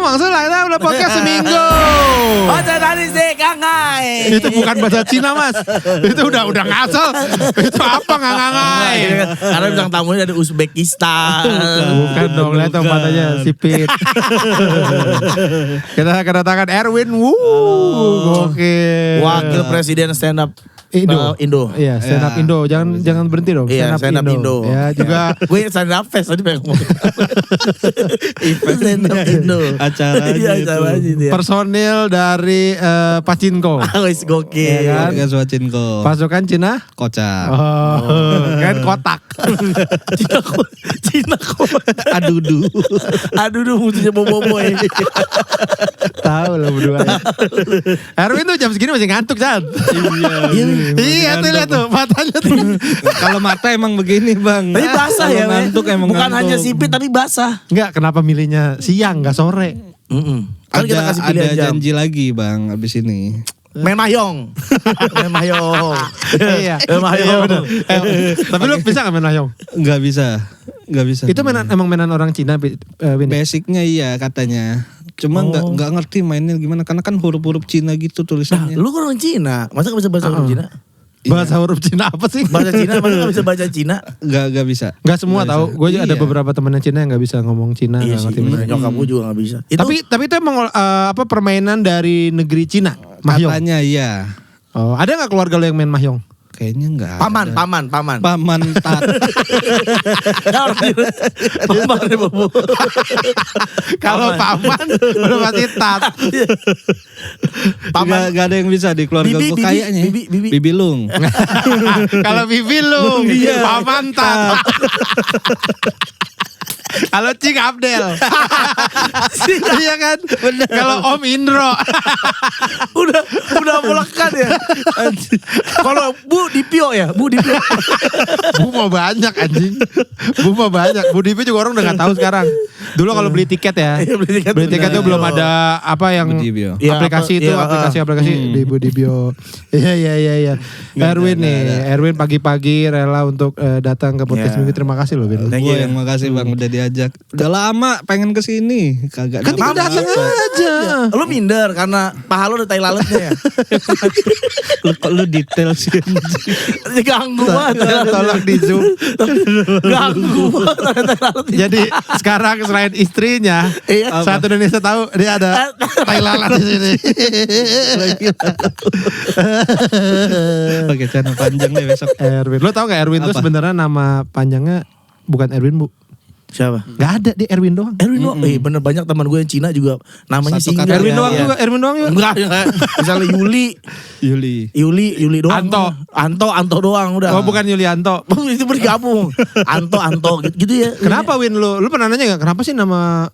Mangsa lah udah podcast seminggu. Baca tadi sih kangai. Itu bukan bahasa Cina mas. Itu udah ngasal. Itu apa ngangai? Karena bintang tamunya dari Uzbekistan. Bukan dong, lihat dong matanya sipit. Kita kedatangan Erwin Gokil. Wakil Presiden Stand Up Indo. Iya, stand up Indo. Jangan berhenti dong. Iya, stand up Indo. Ya, juga gue stand up fest tadi pengen ngomong. Stand up Indo. Acaranya itu. personil dari Pachinko. Wis gokil. Ya kan? Gas Wacinko. Pasukan Cina? Kocak. Kan kotak. Cina kok. Adudu. Musuhnya boboiboy. Tahu lah berdua. Erwin tuh jam segini masih ngantuk, Chan. Iya tuh lihat tuh matanya tuh. Kalau mata emang begini bang. Tapi basah Kalau ya. ngantuk emang Bukan ngantuk. hanya sipit tapi basah. Enggak, kenapa milihnya siang enggak sore? Kan kita kasih pilihan ada jam. janji lagi bang abis ini. Main mahjong. Iya. Main mahjong. Tapi lu bisa enggak main layong? Nggak bisa. Itu emang mainan orang Cina, Win. Basicnya iya katanya. Cuma nggak ngerti mainnya gimana karena kan huruf-huruf Cina gitu tulisannya. Lu kan orang Cina. Masa gak bisa bahasa huruf Cina? Bahasa huruf Cina apa sih? Bahasa Cina, masa gak bisa baca Cina? Nggak bisa. Enggak semua tahu. Gue ada Iya. beberapa teman Cina yang enggak bisa ngomong Cina, Iya enggak sih, ngerti bahasa. nyokap gue juga gak bisa. Tapi itu emang apa permainan dari negeri Cina, mahjong. Katanya iya. Oh, ada enggak keluarga lo yang main mahjong? Kayaknya nggak. paman. Paman tat. Paman ya bobo. Kalau paman udah pasti tat. Paman. Gak ada yang bisa di keluarga gue kayaknya. Bibi. Lung. Kalau bibi lu, paman tat. Kalau Cing Abdel. Iya kan? Kalau Om Indro. udah melekat ya. Kalau Bu Dipio ya, Bu Dipio. Bu mau banyak anjing. Bu mau banyak. Bu Dipi juga orang udah gak tahu sekarang. Dulu kalau beli tiket ya. Beli tiket tuh belum ada apa yang Budibio. aplikasi itu, aplikasi di Budibio. Iya. Erwin nih, Erwin pagi-pagi rela untuk datang ke podcast minggu. Terima kasih loh, Bin. Gue yang makasih bang udah diajak. Udah lama pengen kesini. Kagak. Kan tinggal datang aja. Lu minder karena paha lu ada tai lalatnya ya. Kok lu detail sih. Ganggu banget. Tolong di zoom. Ganggu banget ada tai lalatnya. Jadi sekarang selain istrinya, Iya. satu Indonesia tahu dia ada tai lalat di sini. Oke, channel panjang deh besok. Erwin, lo tau gak Erwin tuh Apa? sebenarnya nama panjangnya bukan Erwin, Bu? Siapa? Gak ada, dia Erwin doang. Erwin doang. Bener banyak teman gue yang Cina juga namanya Satu single. kata Erwin ya, doang ya. juga, Erwin doang juga. Enggak. Misalnya Yuli doang. Anto doang udah. Oh bukan Yulianto. Itu bergabung. Anto gitu ya. Kenapa Win lu? Lu pernah nanya gak kenapa sih nama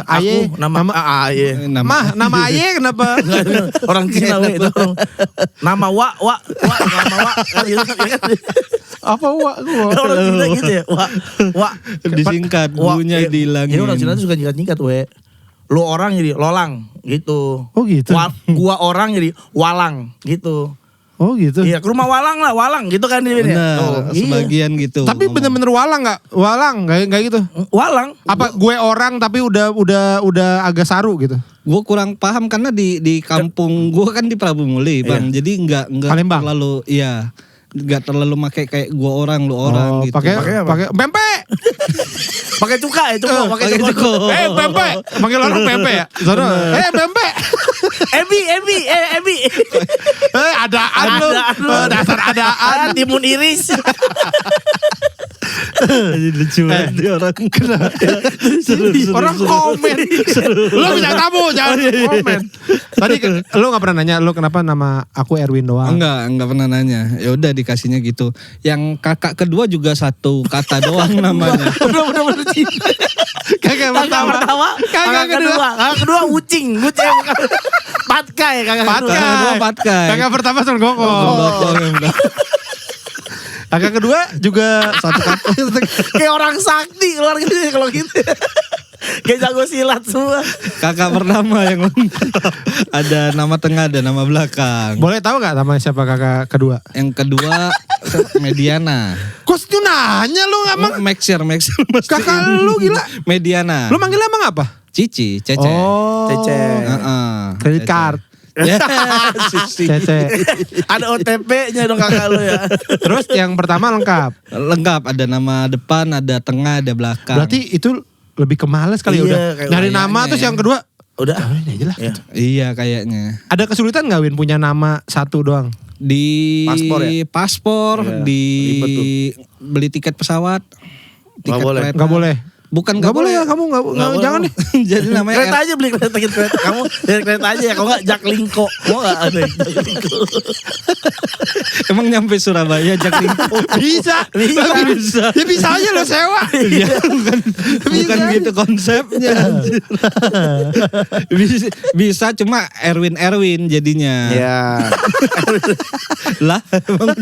Aye? Aku nama Aye. Nama Aye kenapa? Orang Cina we itu. Nama Wa kan gitu kan. Apa Wak? Orang Cina gitu ya. Wa. Disingkat, bunya dihilangin. Ini orang Cina tuh suka nyingkat we. Lu orang jadi lolang gitu. Oh gitu. Gua orang jadi walang gitu. Oh gitu. Iya, ke rumah walang gitu kan dia. Bener, Iya. sebagian gitu. Tapi bener-bener walang gak? Walang gak gitu? Walang. Apa gue orang tapi udah agak saru gitu? Gue kurang paham karena di kampung gue kan di Prabu Muli bang. Jadi nggak Palembang. terlalu nggak terlalu make kayak gue orang lu orang gitu. Pakai pempek. Pakai cuka ya, pakai cuka. Pempek. Manggil orang pempek ya? Sono. Pempek. Ebi. Adaan lu. Dasar adaan. Timun iris. Lucu banget dia orang. Orang komen. Lu bisa tamu jangan komen. Tadi lu gak pernah nanya lu kenapa nama aku Erwin doang? Enggak pernah nanya. Ya udah dikasihnya gitu. Yang kakak kedua juga satu kata doang namanya. Bener-bener Cina. Kakak pertama. Kakak kedua ucing. Patkai kakak kedua. Patkai. Kakak pertama Son Gokong. Kakak kedua juga satu kata. Kayak orang sakti keluar gitu kalau gitu. Kayak jago silat semua. Kakak pertama yang lengkap. Ada nama tengah, ada nama belakang. Boleh tahu gak nama siapa kakak kedua? Yang kedua Mediana. Kok itu nanya lu emang? Maxir mesti. Kakak lu gila. Mediana. Lu manggilnya emang apa? Cici, Cece. Oh. Cece. Credit card. Cece. Ada OTP-nya dong kakak lu ya. Terus yang pertama lengkap. Lengkap, ada nama depan, ada tengah, ada belakang. Berarti itu lebih ke males kali Iya, udah. kayak Nyari kayaknya nama terus ya. yang kedua. Udah. Ini aja lah. Ya. Iya kayaknya. Ada kesulitan gak Win punya nama satu doang? Di Paspor ya? Iya, di ribet tuh. beli tiket pesawat. Nggak boleh. kereta. Gak boleh. Bukan Gak boleh ya kamu gak boleh. jangan nih. Jadi namanya Kereta aja beli kereta. Kamu dari kereta aja ya. Kalau nggak Jaklingko. Mau nggak ada Jaklingko? emang nyampe Surabaya Jaklingko. Bisa. Bisa. Ya bisa aja lo sewa. Iya, bukan gitu konsepnya. anjir. bisa cuma Erwin jadinya. Ya. Lah, emang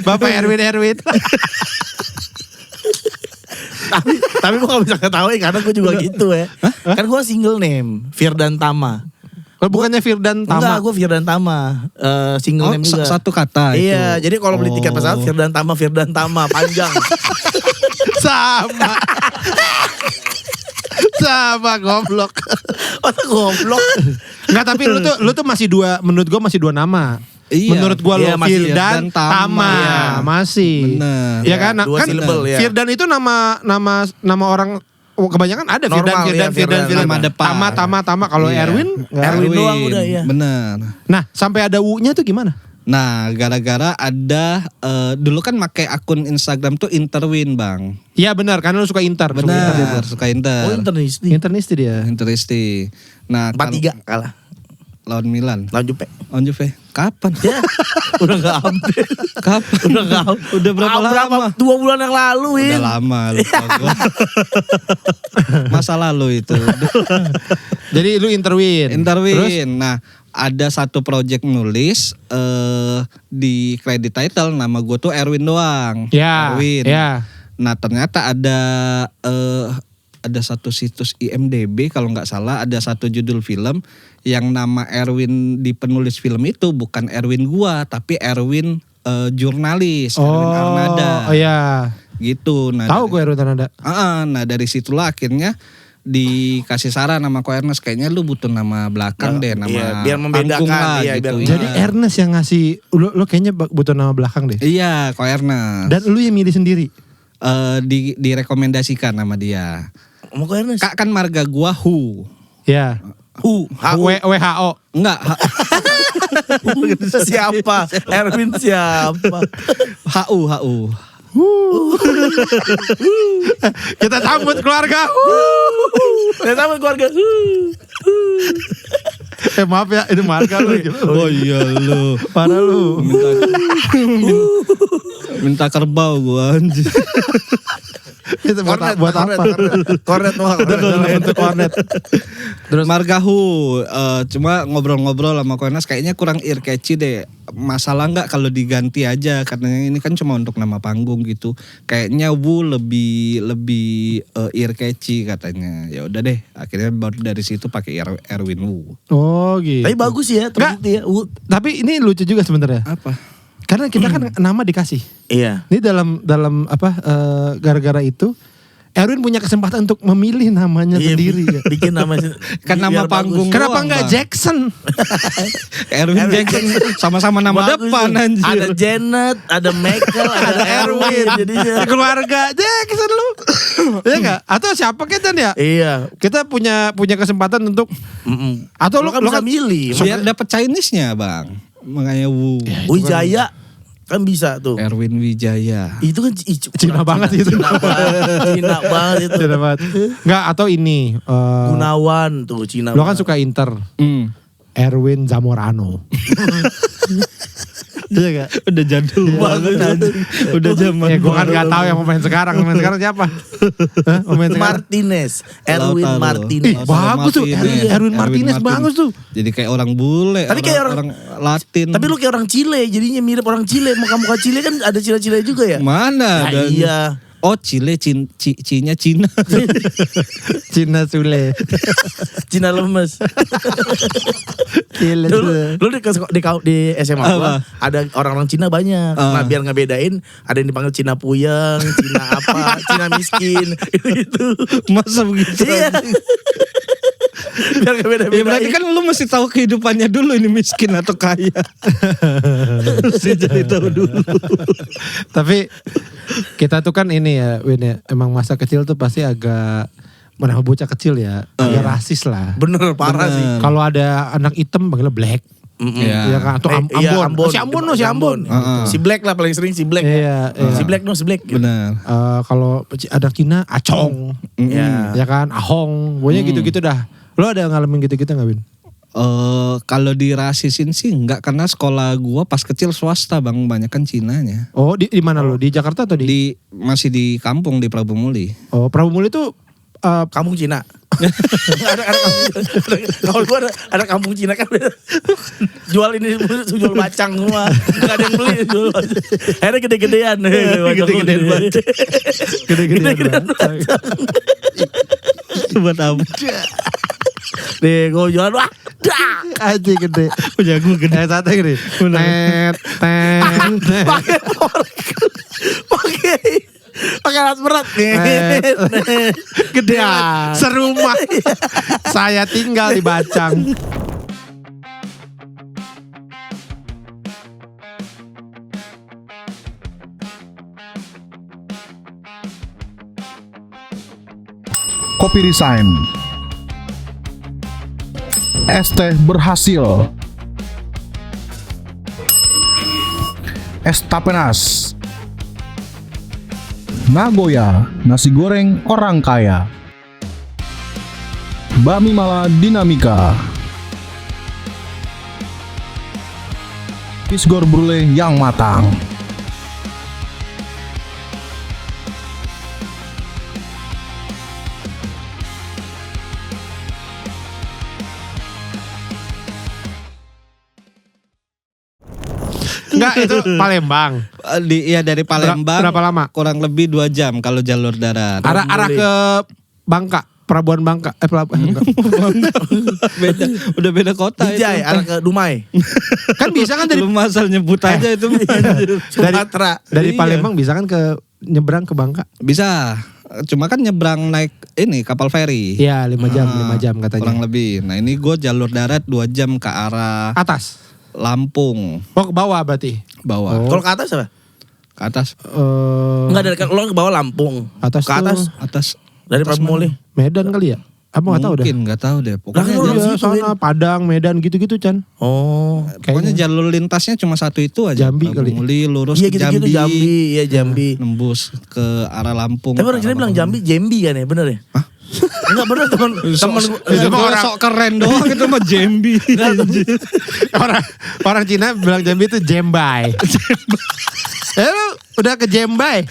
Bapak Erwin. Tapi gue gak bisa ketahui karena gue juga gitu ya. Kan gue single name. Firdan Tama. Kalau bukannya Firdan Enggak, Tama. gue Firdan Tama. Single name juga. satu kata itu. Iya, jadi kalau beli tiket pesawat Oh. Firdan Tama panjang. Sama. Sama goblok. Masa goblok. Enggak, tapi lu tuh masih dua, menurut gua masih dua nama. Iya. Menurut gua Iya, lo masih Firdan Firdan Tama. Tama. Iya. Masih. Bener. Ya kan? Dua Kan syllable, ya. Firdan itu nama orang kebanyakan ada Normal, Firdan. Nama depan. Tama. Kalau Iya. Erwin, nggak ada. Erwin doang udah, iya. Bener. Nah, sampai ada U-nya tuh gimana? Nah, gara-gara ada dulu kan pakai akun Instagram tuh Interwin, Bang. Iya benar, karena lu suka Inter. Benar, suka Inter. Oh, internisti. Internisti dia. Interisti. Nah, 4-3 kalah. lawan Milan. Lawan Jupe. Lawan Juve. Kapan? Ya, udah gak update. Kapan? Udah gak Udah berapa lama? 2 bulan yang lalu, Win. Udah lama lupa gua. Masa lalu itu. Jadi lu Interwin. Terus? Interwin. Nah, ada satu project nulis di credit title nama gue tuh Erwin doang. Ya. Erwin. Ya. Nah, ternyata ada satu situs IMDb kalau nggak salah, ada satu judul film yang nama Erwin di penulis film itu bukan Erwin gua tapi Erwin jurnalis, Erwin Arnada. Oh iya. Gitu. Nah, Tahu gue Erwin Arnada. nah dari situlah akhirnya dikasih saran sama Ko Ernest, kayaknya lu butuh nama belakang deh, nama Iya, biar membedakan, panggung lah iya, gitu. biar- Jadi Ernest yang ngasih, lu kayaknya butuh nama belakang deh. Iya, Ko Ernest. Dan lu yang milih sendiri. Direkomendasikan sama dia. Mau ke Ernest? Kak kan marga gua Hu. Ya. WHO. Enggak, Siapa? Erwin siapa? HU. Kita sambut keluarga. Saya sama keluarga. Maaf ya, ini marga lu. Oh iya lu. Parah lu. Minta kerbau gua anjir. Itu buat apa? Kornet Untuk kornet. Terus Margahu cuma ngobrol-ngobrol sama Ko Ernest kayaknya kurang ear catchy deh. Masalah nggak kalau diganti aja karena ini kan cuma untuk nama panggung gitu. Kayaknya Wu lebih ear catchy katanya. Ya udah deh, akhirnya baru dari situ pakai Erwin Wu. Oh gitu. Tapi bagus ya, terbukti ya. Tapi ini lucu juga sebenarnya. Apa? Karena kita kan nama dikasih. Iya. Ini dalam apa gara-gara itu Erwin punya kesempatan untuk memilih namanya sendiri ya. Bikin nama Kan nama biar panggung. bagus. Kenapa doang, enggak Bang. Jackson? Erwin Jackson sama-sama nama Bagus depan tuh. anjir. Ada Janet, ada Michael, ada Erwin. Jadinya. Keluarga Jackson lu. Iya enggak? Atau siapa kita ya? Iya. Kita punya kesempatan untuk atau Lo kan bisa milih. Biar dapat Chinese-nya, Bang. Makanya Wu. Wijaya kan bisa tuh. Erwin Wijaya. Itu kan Cina banget itu. Cina banget itu. Cina banget. Enggak, atau ini Gunawan tuh Cina. lo kan banget. suka Inter. Hmm. Erwin Zamorano. Iya gak? Udah jadul banget anjir. Udah zaman. Ya gue kan gak tahu yang pemain sekarang. Pemain sekarang siapa? Hah? Pemain sekarang? Martinez, Erwin Lautaro. Martinez. Ih, bagus tuh. Erwin Martinez bagus tuh. Jadi kayak orang bule. Tapi kayak orang Latin. Tapi lu kayak orang Chile, jadinya mirip orang Chile. Muka-muka Chile kan ada Chile-Chile juga ya? mana? Nah, iya. Oh Chile, Cinya Cina. Cina Sule. Cina lemes. Gila Dulu di SMA gua ada orang-orang Cina banyak. Nah biar ngebedain ada yang dipanggil Cina puyeng, Cina apa, Cina miskin gitu. Masa begitu? Iya. Biar ngebedain. Ya berarti kan lu mesti tahu kehidupannya dulu ini miskin atau kaya. Mesti jadi tahu dulu. Tapi kita tuh kan ini ya Win ya, emang masa kecil tuh pasti agak menambah bocah kecil ya, agak rasis lah. Bener parah sih. Kalau ada anak hitam panggilnya black. Iya kan, atau Ambon. Si Ambon. Si Black lah paling sering si Black. Iya, Si Black dong si Black. Benar. Kalau ada Cina, Acong. Ya kan, Ahong. Pokoknya gitu-gitu dah. Lo ada ngalamin gitu-gitu gak Win? Kalau dirasisin sih enggak, karena sekolah gua pas kecil swasta bang, banyak kan Cinanya. Oh di mana lo? Di Jakarta atau di? Masih di kampung di Prabu Muli. Oh Prabu Muli itu kampung Cina. Kalau gua ada kampung Cina kan jual ini jual bacang semua, nggak ada yang beli jual. Akhirnya gede-gedean, Gede-gedean bacang. Gede-gedean bacang. Buat apa? Nih gua jual wah, Aja gede. Punya gue gede. Sate gede. pakai alat berat Gede. Serumah. Saya tinggal di Bacang. Kopi Resign. Es teh berhasil. Es tapenas. Nagoya, nasi goreng orang kaya. Bakmi Mala Dinamika. Pisgor Brule yang matang. Enggak, itu Palembang. Iya dari Palembang. Berapa lama? Kurang lebih 2 jam kalau jalur darat. Arah ke Bangka, Pelabuhan Bangka. Pelabuhan. Beda, udah beda kota Dijai, itu. arah ke Dumai. Kan bisa kan dari Lu masal nyebut aja itu. Sumatera. dari Iya. Palembang bisa kan ke nyebrang ke Bangka? Bisa. Cuma kan nyebrang naik ini kapal feri. Iya, 5 jam, 5 jam katanya. Kurang lebih. Nah ini gue jalur darat 2 jam ke arah Atas. Lampung. Oh, ke bawah berarti. Bawah. Kalau ke atas apa? Ke atas. Enggak dari lo ke bawah Lampung. Atas Ke atas tuh Atas. dari Prabu Muli. Medan kali ya? Apa nggak tahu dah? Mungkin nggak tahu deh. Lah, Pokoknya kan Iya, situ, sana Padang, Medan gitu-gitu Chan. Oh. pokoknya jalur lintasnya cuma satu itu aja. Jambi Prabu kali. Muli lurus Iya ke gitu-gitu Jambi, iya Jambi. Nembus ke arah Lampung. Tapi orang Cina bilang Jambi, Jambi kan ya, bener ya? Hah? Enggak bener teman Itu mah orang sok keren doang itu mah Jambi. orang Cina bilang Jambi itu Jembai. Lu udah ke Jembai?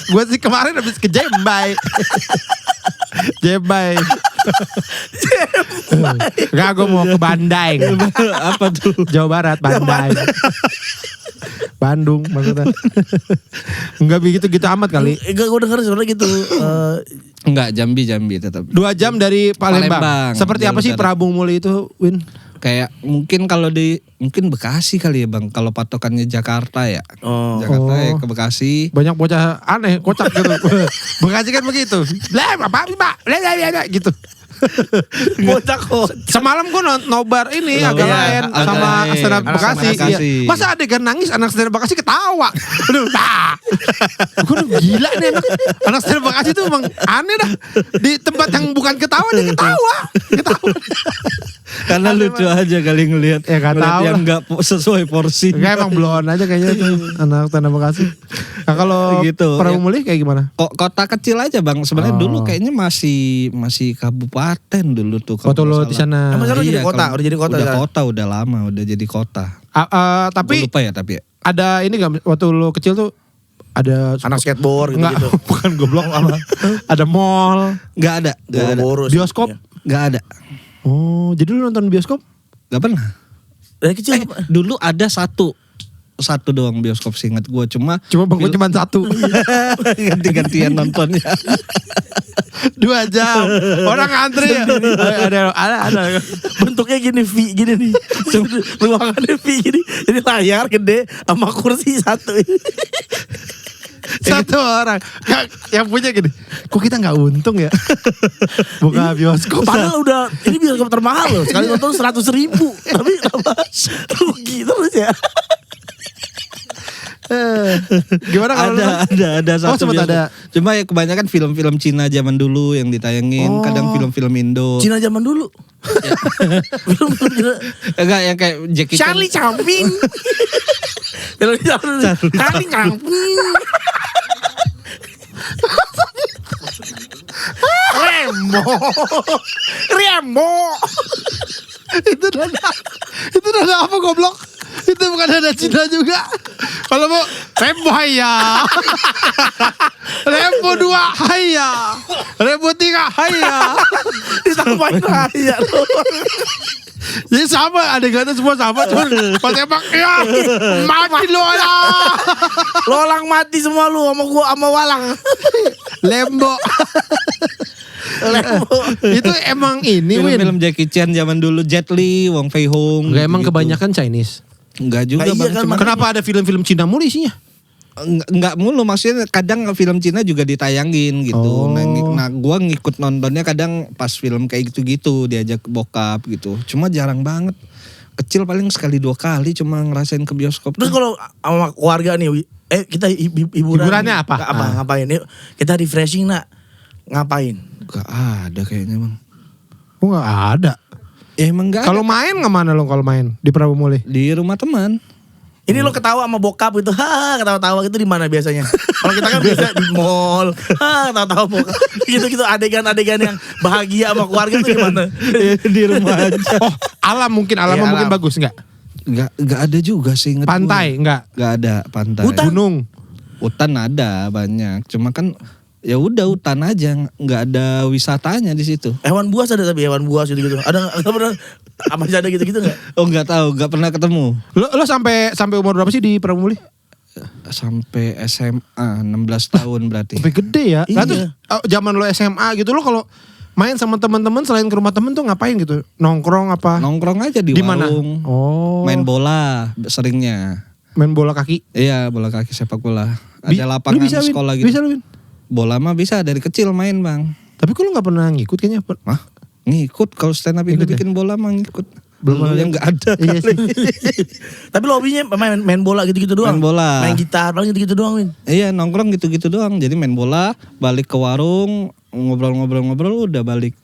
Gue sih kemarin habis ke Jembai. Jembai. Enggak, gue mau ke Bandai. Apa tuh? Jawa Barat, Bandai. Bandung maksudnya. Enggak begitu gitu amat kali. Enggak, gue denger sebenarnya gitu. Enggak, Jambi tetap. 2 jam dari Palembang. Palembang. Seperti apa Jalur sih darat. Prabu Muli itu, Win? Kayak mungkin kalau mungkin Bekasi kali ya Bang, kalau patokannya Jakarta ya. Oh. Jakarta ya ke Bekasi. Banyak bocah aneh, kocak gitu. Bekasi kan begitu. Lah, apa sih, Pak? Lah, gitu. Bocah kok. Semalam gue nobar ini agak Iya, lain agak sama lain. stand up Anak Bekasi. stand up Bekasi. Iya. Masa adegan nangis anak stand up Bekasi ketawa. Aduh, gue gila nih anak stand up Bekasi tuh emang aneh dah. Di tempat yang bukan ketawa dia ketawa. Karena lucu aja kali ngelihat. Ya, nggak tahu yang lah. enggak sesuai porsi. Enggak, emang blown aja kayaknya tuh anak stand up Bekasi. Nah kalau Gitu, Prabu ya. Muli kayak gimana? Kota kecil aja Bang. Sebenarnya Oh. dulu kayaknya masih kabupaten dulu tuh. kalau Waktu nggak lo salah. di sana. Emang sekarang jadi kota? kalau- Udah jadi kota Udah sekarang? kota, udah lama, udah jadi kota. Tapi Gua lupa ya tapi ya. ada ini gak waktu lo kecil tuh ada Anak skateboard Enggak, gitu-gitu. bukan goblok apa. Ada mall, Nggak ada. Boro-boro sih. bioskop. Nggak ada. Oh, jadi lu nonton bioskop? Nggak pernah. Dari kecil apa? Dulu ada satu satu doang bioskop seingat gue. Cuma Bangku cuma satu. ganti-gantian nontonnya. 2 jam. Orang antri ya. Ada. Bentuknya gini V gini nih. Ruangannya V gini. Jadi layar gede sama kursi satu. Satu orang yang punya gini. Kok kita nggak untung ya? Buka bioskop. Padahal udah ini bioskop termahal loh. Sekali nonton 100.000. Tapi kenapa rugi terus ya? Gimana kalau ada satu sempat bioskop. ada. Cuma ya kebanyakan film-film Cina zaman dulu yang ditayangin, kadang film-film Indo. Cina zaman dulu. Film-film Cina. Enggak yang kayak Jackie Chan. Charlie Chaplin. Film Charlie Chaplin. Remo. Itu dada apa goblok? Itu bukan dada Cina juga. Kalau mau Rembo haya. Rembo 2 haya. Rembo 3 haya. Disampain raya. Jadi sama adegannya semua sama. Cuma pas tembak ya mati lu lah. Lolang mati semua lu sama gua sama Walang. Lembo. Itu emang ini Win. Film-film Jackie Chan zaman dulu, Jet Li, Wong Fei Hung. Enggak emang gitu. kebanyakan Chinese. Enggak juga Nah, iya Bang. kan, Cuma Kenapa ada film-film Cina mulu isinya? enggak mulu, maksudnya kadang film Cina juga ditayangin gitu. Oh. Nah, gua ngikut nontonnya kadang pas film kayak gitu-gitu diajak bokap gitu. Cuma jarang banget. Kecil paling sekali 2 kali cuma ngerasain ke bioskop. Terus kalau sama keluarga nih, kita hiburan. Hiburannya apa? Ngapain? Yuk, kita refreshing nak. Ngapain? Gak ada kayaknya Bang. Oh nggak ada. Ya emang gak Kalau ada. main kemana lo kalau main di Prabu Muli? Di rumah teman. Ini lo ketawa sama bokap gitu, ketawa-tawa gitu di mana biasanya? Kalau kita kan biasa di mall, ketawa-tawa bokap. Gitu-gitu adegan-adegan yang bahagia sama keluarga tuh gimana? Di rumah aja. Oh alam mungkin Iya, mungkin alam. bagus nggak? Gak ada juga sih inget Pantai nggak? Gak ada pantai. Gunung. Hutan ada banyak. Cuma kan ya udah hutan aja, nggak ada wisatanya di situ. Hewan buas ada tapi hewan buas gitu-gitu. Ada nggak pernah? Apa sih ada gitu-gitu nggak? Oh nggak tahu, nggak pernah ketemu. Lo sampai umur berapa sih di Prabu Muli? Sampai SMA 16 tahun berarti. Sampai gede ya. Nah, Iya. terus zaman lo SMA gitu lo kalau main sama teman-teman selain ke rumah temen tuh ngapain gitu? Nongkrong apa? Nongkrong aja di Di mana? warung. Oh. Main bola seringnya. Main bola kaki. Iya, bola kaki sepak bola. Bi- Ada lu lapangan bisa, Win? sekolah gitu. Bisa lu, Win? Bola mah bisa dari kecil main Bang. Tapi kok lo gak pernah ngikut kayaknya? Mah ngikut kalau stand up itu Ngikut ya? bikin bola mah ngikut. Belum ada yang nggak ada. Iya sih. Tapi lo hobinya main bola gitu-gitu doang. Main bola. Main gitar, paling gitu-gitu doang, Win. Iya nongkrong gitu-gitu doang. Jadi main bola, balik ke warung, ngobrol-ngobrol udah balik.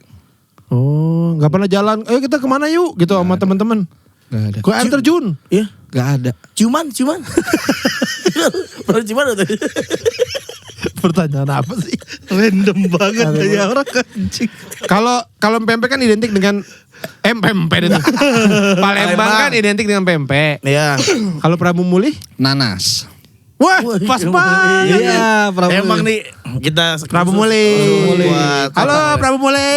Oh, gak pernah jalan. Ayo kita kemana yuk? Gitu sama teman-teman. Gak ada. Ke air terjun. Iya. Gak ada. Ciuman. Pernah ciuman atau? Pertanyaan apa sih? Random banget Ada ya orang anjing. Kalau pempek kan identik dengan pempek itu. Palembang kan identik dengan pempek. Iya. Kalau Prabu Muli? Nanas. Wah, Wah, pas iya. banget. Iya, Prabu. Emang nih kita Prabu Muli. buat Halo Prabu Muli.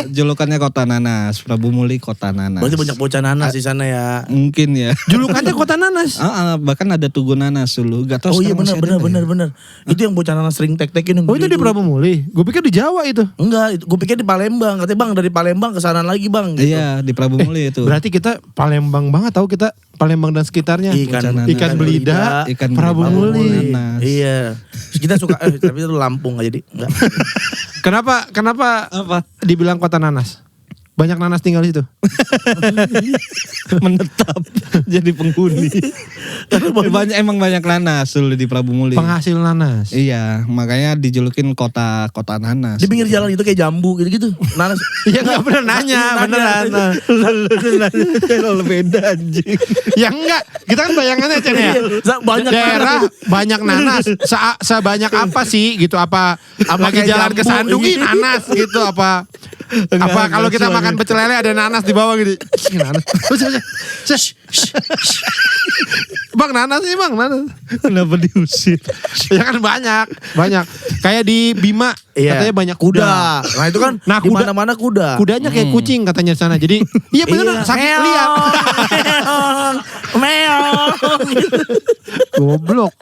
Julukannya Kota Nanas. Prabu Muli Kota Nanas. Berarti banyak bocah nanas di sana ya. Mungkin ya. Julukannya Kota Nanas. Bahkan ada Tugu Nanas dulu. Gak tau Oh iya sekarang masih ada nggak ya? benar. Itu yang bocah nanas sering tek-tekin yang Oh itu gede di Prabu Muli. Gue pikir di Jawa itu. Enggak, gue pikir di Palembang. Katanya Bang dari Palembang ke sana lagi Bang. Gitu. Iya, di Prabu Muli itu. Berarti kita Palembang banget tahu kita Palembang dan sekitarnya. Ikan belida, Ikan Prabu belida, Muli. Nanas. Iya. Kita suka tapi itu Lampung aja jadi. Enggak. Kenapa Apa? dibilang Kota Nanas? Banyak nanas tinggal di situ. Menetap jadi penghuni. Emang banyak nanas dulu di Prabu Muli. Penghasil nanas. Iya, makanya dijulukin kota nanas. Di pinggir jalan itu kayak jambu gitu-gitu. Nanas. Iya nggak bener nanya, beneran. Kalau beda anjing. Ya enggak, kita kan bayangannya Cen ya. Banyak Daerah nanas. banyak nanas. Sebanyak apa sih gitu apa lagi kayak jalan ke jambu, Sandung ih gitu. nanas gitu apa Apa kalau kita makan pecel lele ada nanas di bawah gitu. Nanas. Bang nanas nih bang, nanas. Kenapa diusir? Ya kan banyak. Kayak di Bima katanya banyak kuda. Nah itu kan Nah, di kuda- mana-mana kuda. Kudanya kayak kucing katanya di sana. Jadi iya bener sakit liar. Meong. Goblok.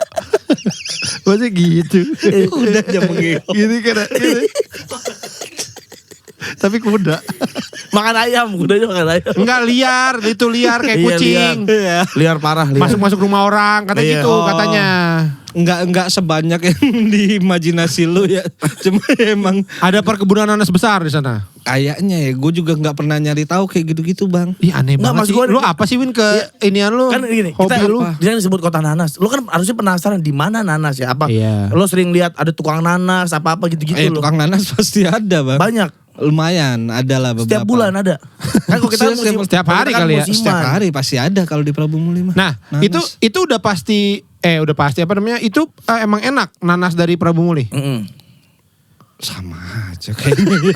Maksudnya gitu. Kudanya mengeong. Gini kan. Gini. Tapi kuda. Makan ayam, kudanya makan ayam. Enggak liar, itu liar kayak Iya, kucing. Liar parah, liar. Masuk-masuk rumah orang, katanya Iya. gitu Oh. katanya. Enggak sebanyak yang di imajinasi lu ya. Cuma emang Ada perkebunan nanas besar di sana. kayaknya ya, gue juga nggak pernah nyari tahu kayak gitu-gitu bang. Ih aneh Nggak, banget maksud sih. gua- Lu apa sih Win ke inian lu? Kan gini, hobi kita lu? dia disebut kota nanas. Lu kan harusnya penasaran di mana nanas ya? Apa? Iya. Lu sering lihat ada tukang nanas apa-apa gitu-gitu loh. Tukang nanas pasti ada bang. Banyak. Lumayan, ada lah beberapa. Setiap bulan ada. Kan kalau kita Setiap hari kita kan kali ya? musiman. Setiap hari pasti ada kalau di Prabu Muli mah. Nah, Nanas. itu udah pasti apa namanya? Itu emang enak nanas dari Prabu Muli. Mm-mm. Sama aja kayaknya.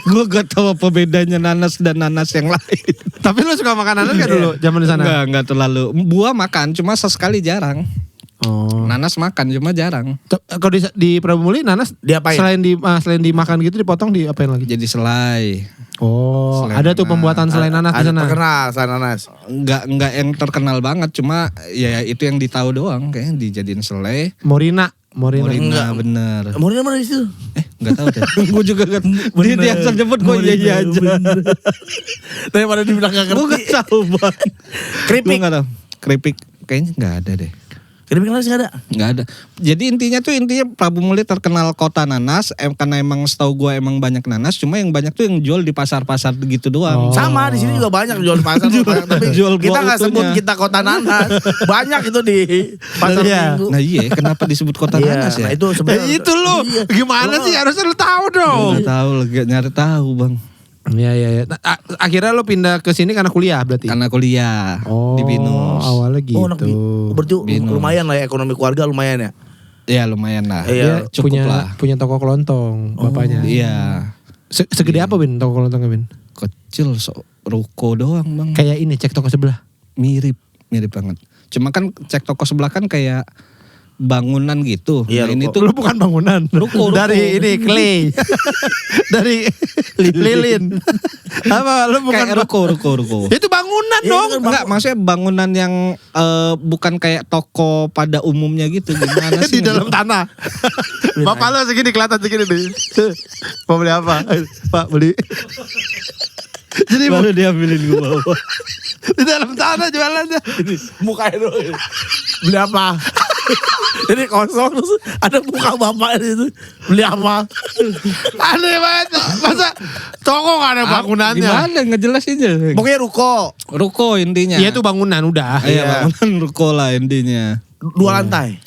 Gue gak tahu apa bedanya nanas dan nanas yang lain. Tapi lu suka makan nanas gak dulu zaman di sana? Enggak terlalu. Buah makan, cuma sesekali jarang. Oh. Nanas makan, cuma jarang. Kalau di Prabu Muli nanas Diapain? selain dimakan gitu dipotong diapain lagi? Jadi selai. Oh, Selai ada tuh nanas. pembuatan selai nanas di Ada sana. terkenal selain nanas. Enggak yang terkenal banget, cuma ya itu yang ditahu doang. Kayaknya dijadiin selai. Morina. Morina bener. Umurnya mana di situ? Enggak tahu deh. Gue juga gak. Dia asal nyebut gue iya aja. Daripada dibilang gak Gue ngerti. gak tahu bang. Keripik. Gue gak tahu. Keripik kayaknya gak ada deh. Keripik nanas gak ada? Nggak ada. Jadi intinya Prabu Muli terkenal kota nanas, karena emang setahu gue emang banyak nanas, cuma yang banyak tuh yang jual di pasar-pasar gitu doang. Sama di sini juga banyak jual di pasar. Tapi jual kita buah nggak sebut utuhnya. kita kota nanas. Banyak itu di pasar Iya. minggu. Nah iya, kenapa disebut kota Iya, nanas ya? nah itu sebenarnya. Itu lu. Iya. Gimana sih? Harusnya lu tahu dong. Nggak tahu, lagi nyari tahu bang. Iya. Nah, akhirnya lu pindah ke sini karena kuliah berarti? Karena kuliah di Binus. Awalnya gitu. Oh, berarti Binus. lumayan lah ya ekonomi keluarga lumayan ya. Ya lumayan lah. Iya. Dia cukup punya lah. punya toko kelontong bapaknya. Iya. Segede apa Bin toko kelontongnya Bin? Kecil, ruko doang bang. Kayak ini cek toko sebelah. Mirip banget. Cuma kan cek toko sebelah kan kayak bangunan gitu. Iya, Nah, ini ruko. tuh Lu bukan bangunan. Ruko. Dari ini clay. Dari lilin. Apa lu bukan kayak ruko. Itu bangunan Iya, dong. itu kan Enggak, maksudnya bangunan yang bukan kayak toko pada umumnya gitu. Gimana sih? Di dalam tanah. Bapak lu segini kelihatan segini nih. Mau beli apa? Pak beli. Jadi baru diambilin gue bawa. di dalam tanah jualannya. Mukanya doang. Beli apa? Jadi kosong terus ada muka bapak di situ. Beli apa? Aneh banget. Masa toko gak ada bangunannya? Gimana ngejelasinnya? Pokoknya ruko. Ruko intinya. Iya itu bangunan udah. Iya, bangunan ruko lah intinya. 2 lantai.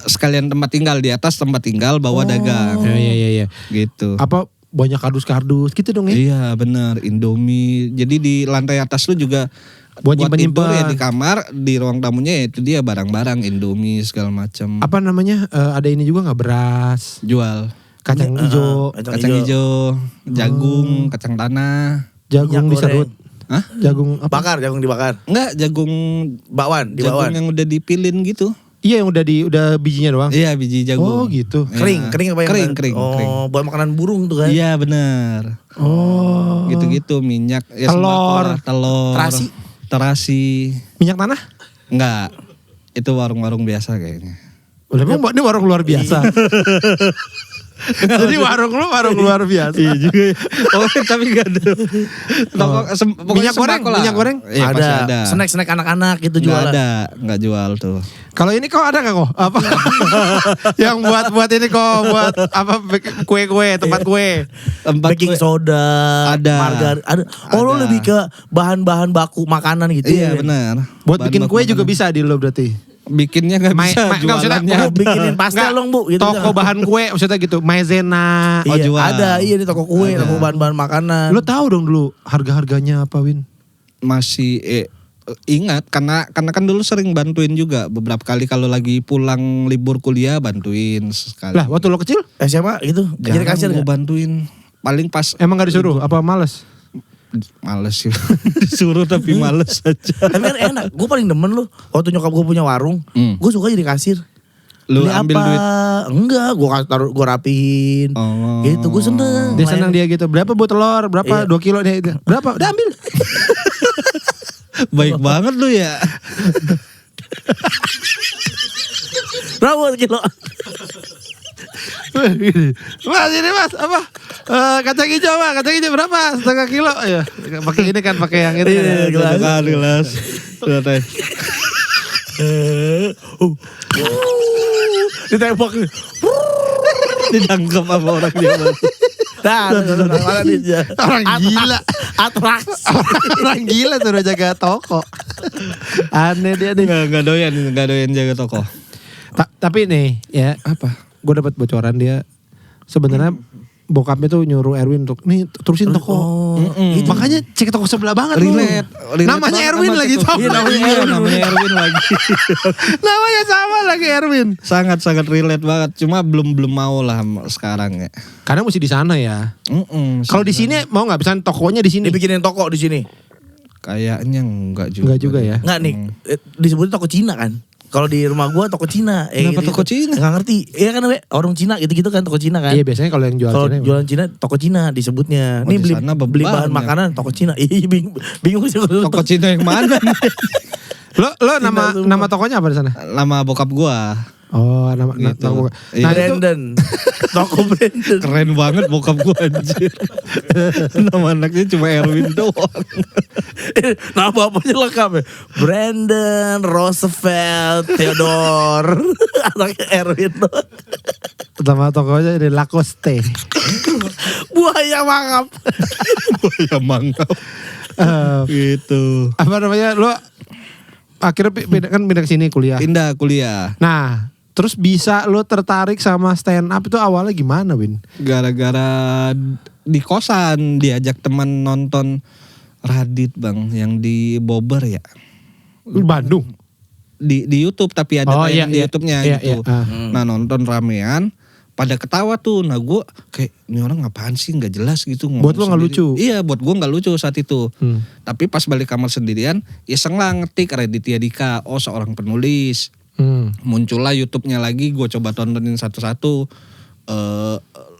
Sekalian tempat tinggal, di atas tempat tinggal, bawah dagang. Iya. Gitu. Apa banyak kardus-kardus gitu dong ya? Iya benar, Indomie. Jadi di lantai atas lu juga Buat tidur nyimpen-nyimpen. ya di kamar, di ruang tamunya ya itu dia barang-barang Indomie segala macam. Apa namanya? Ada ini juga nggak beras, Jual kacang hijau, kacang hijau, jagung, kacang tanah. jagung Minyak diserut. Hah? Jagung apa? Bakar, jagung dibakar. Enggak, jagung Bakwan, jagung dibakwan. yang udah dipilin gitu. Iya yang udah bijinya doang. Iya, biji jagung. Oh gitu. Kering, Iya. kering apa yang Kering. Oh, buat makanan burung tuh kan. Iya benar. Oh. Gitu-gitu minyak, ya Telur. sembako lah, telur. Terasi. Minyak tanah? Enggak. Itu warung-warung biasa kayaknya. Udah memang ini warung luar biasa. Jadi warung lu warung luar biasa. Iya juga. Oh, tapi enggak ada. Pokoknya Minyak goreng, sembako lah. minyak goreng? Iya, pasti ada. Snack-snack anak-anak gitu Enggak jualan. ada, enggak jual tuh. Kalau ini kok ada nggak kok? Apa? Yang buat ini kok buat apa kue-kue, tempat kue. Tempat Baking kue- soda, Ada. margarin, ada. Oh, lo Ada. lebih ke bahan-bahan baku makanan gitu Iya, ya? benar. Buat Bahan bikin baku kue juga makanan. bisa di lo berarti. Bikinnya enggak bisa, Nggak, maksudnya, jualannya. Bu, ada. bikinin pastel Nggak, dong Bu gitu. Toko bahan kue maksudnya gitu, maizena. Oh, Iya, jual. ada, iya di toko kue, toko bahan-bahan makanan. Lo tahu dong dulu harga-harganya apa Win? Masih ingat karena kan dulu sering bantuin juga beberapa kali kalau lagi pulang libur kuliah bantuin sekali. Lah waktu lo kecil? SMA gitu, jadi kasir Jarang nggak? gue bantuin. paling pas Emang gak disuruh? Apa males? males sih. Disuruh tapi males aja. Tapi kan enak. Gue paling demen lu. Waktu nyokap gue punya warung, gue suka jadi kasir. Lu Beli ambil apa? duit. Enggak, gue rapihin. Oh. Gitu, gue seneng. Dia senang dia gitu. Berapa bu telur? Berapa? Iya. 2 kilo dia itu. Berapa? Udah ambil. Baik banget lu ya. Berapa kilo? Mas ini mas apa? Kacang hijau pak. Kacang hijau berapa? 1/2 kilo. Ya, pakai ini kan, pakai yang ini. Iya, kan. Gelas. Udah teh. Ditembak. Ditangkap sama orang dia. Nah, mana dia? Orang gila. Atraksi. Orang gila suruh jaga toko. Aneh dia nih. Enggak doyan jaga toko. Tapi nih ya, Apa? gue dapat bocoran dia sebenarnya bokapnya tuh nyuruh Erwin untuk nih terusin toko. Gitu. Makanya cek toko sebelah banget lu. Relate Namanya banget Erwin sama lagi toko. sama. Iya, namanya Erwin lagi. Namanya sama lagi Erwin. Sangat relate banget. Cuma belum mau lah sekarang ya. Karena mesti di sana ya. Kalau di sini mau nggak bisa tokonya di sini? Dibikinin toko di sini. Kayaknya enggak juga. Enggak juga ya. Enggak nih, disebutnya toko Cina kan. Kalau di rumah gua toko Cina. Kenapa toko Cina? Enggak ngerti. Iya kan, orang Cina gitu-gitu kan toko Cina kan. Iya biasanya kalau yang jual Kalau Cina. jualan Cina toko Cina disebutnya. Oh, Nih di beli sana beli bahan banyak. makanan toko Cina. Iya bingung sih kalau Toko Cina yang mana? Lo nama tokonya apa di sana? Nama bokap gua. Oh, nama Gitu. toko. Iya. Nah, itu Brandon. Toko Brandon. Keren banget bokap gua anjir. Nama anaknya cuma Erwin doang. Nama bapaknya lengkap ya. Brandon, Roosevelt, Theodore. Anaknya Erwin doang. nama tokonya ini Lacoste. Buaya mangap. Ya mangap. Eh, Gitu. apa namanya? Lo akhirnya pindah ke sini kuliah. Pindah kuliah. Nah, terus bisa lo tertarik sama stand up itu awalnya gimana, Win? Gara-gara di kosan diajak teman nonton Radit bang yang di Bobber ya. Bandung. Di YouTube tapi ada Oh, tayang iya, di YouTube-nya iya, gitu. iya. Nah nonton ramean pada ketawa tuh. Nah gue kayak ini orang apaan sih nggak jelas gitu ngomong Buat lo nggak sendiri. lucu? Iya buat gue nggak lucu saat itu. Hmm. Tapi pas balik kamar sendirian iseng lah ngetik Raditya Dika. Oh seorang penulis. Muncullah YouTube-nya lagi, gue coba tontonin satu-satu.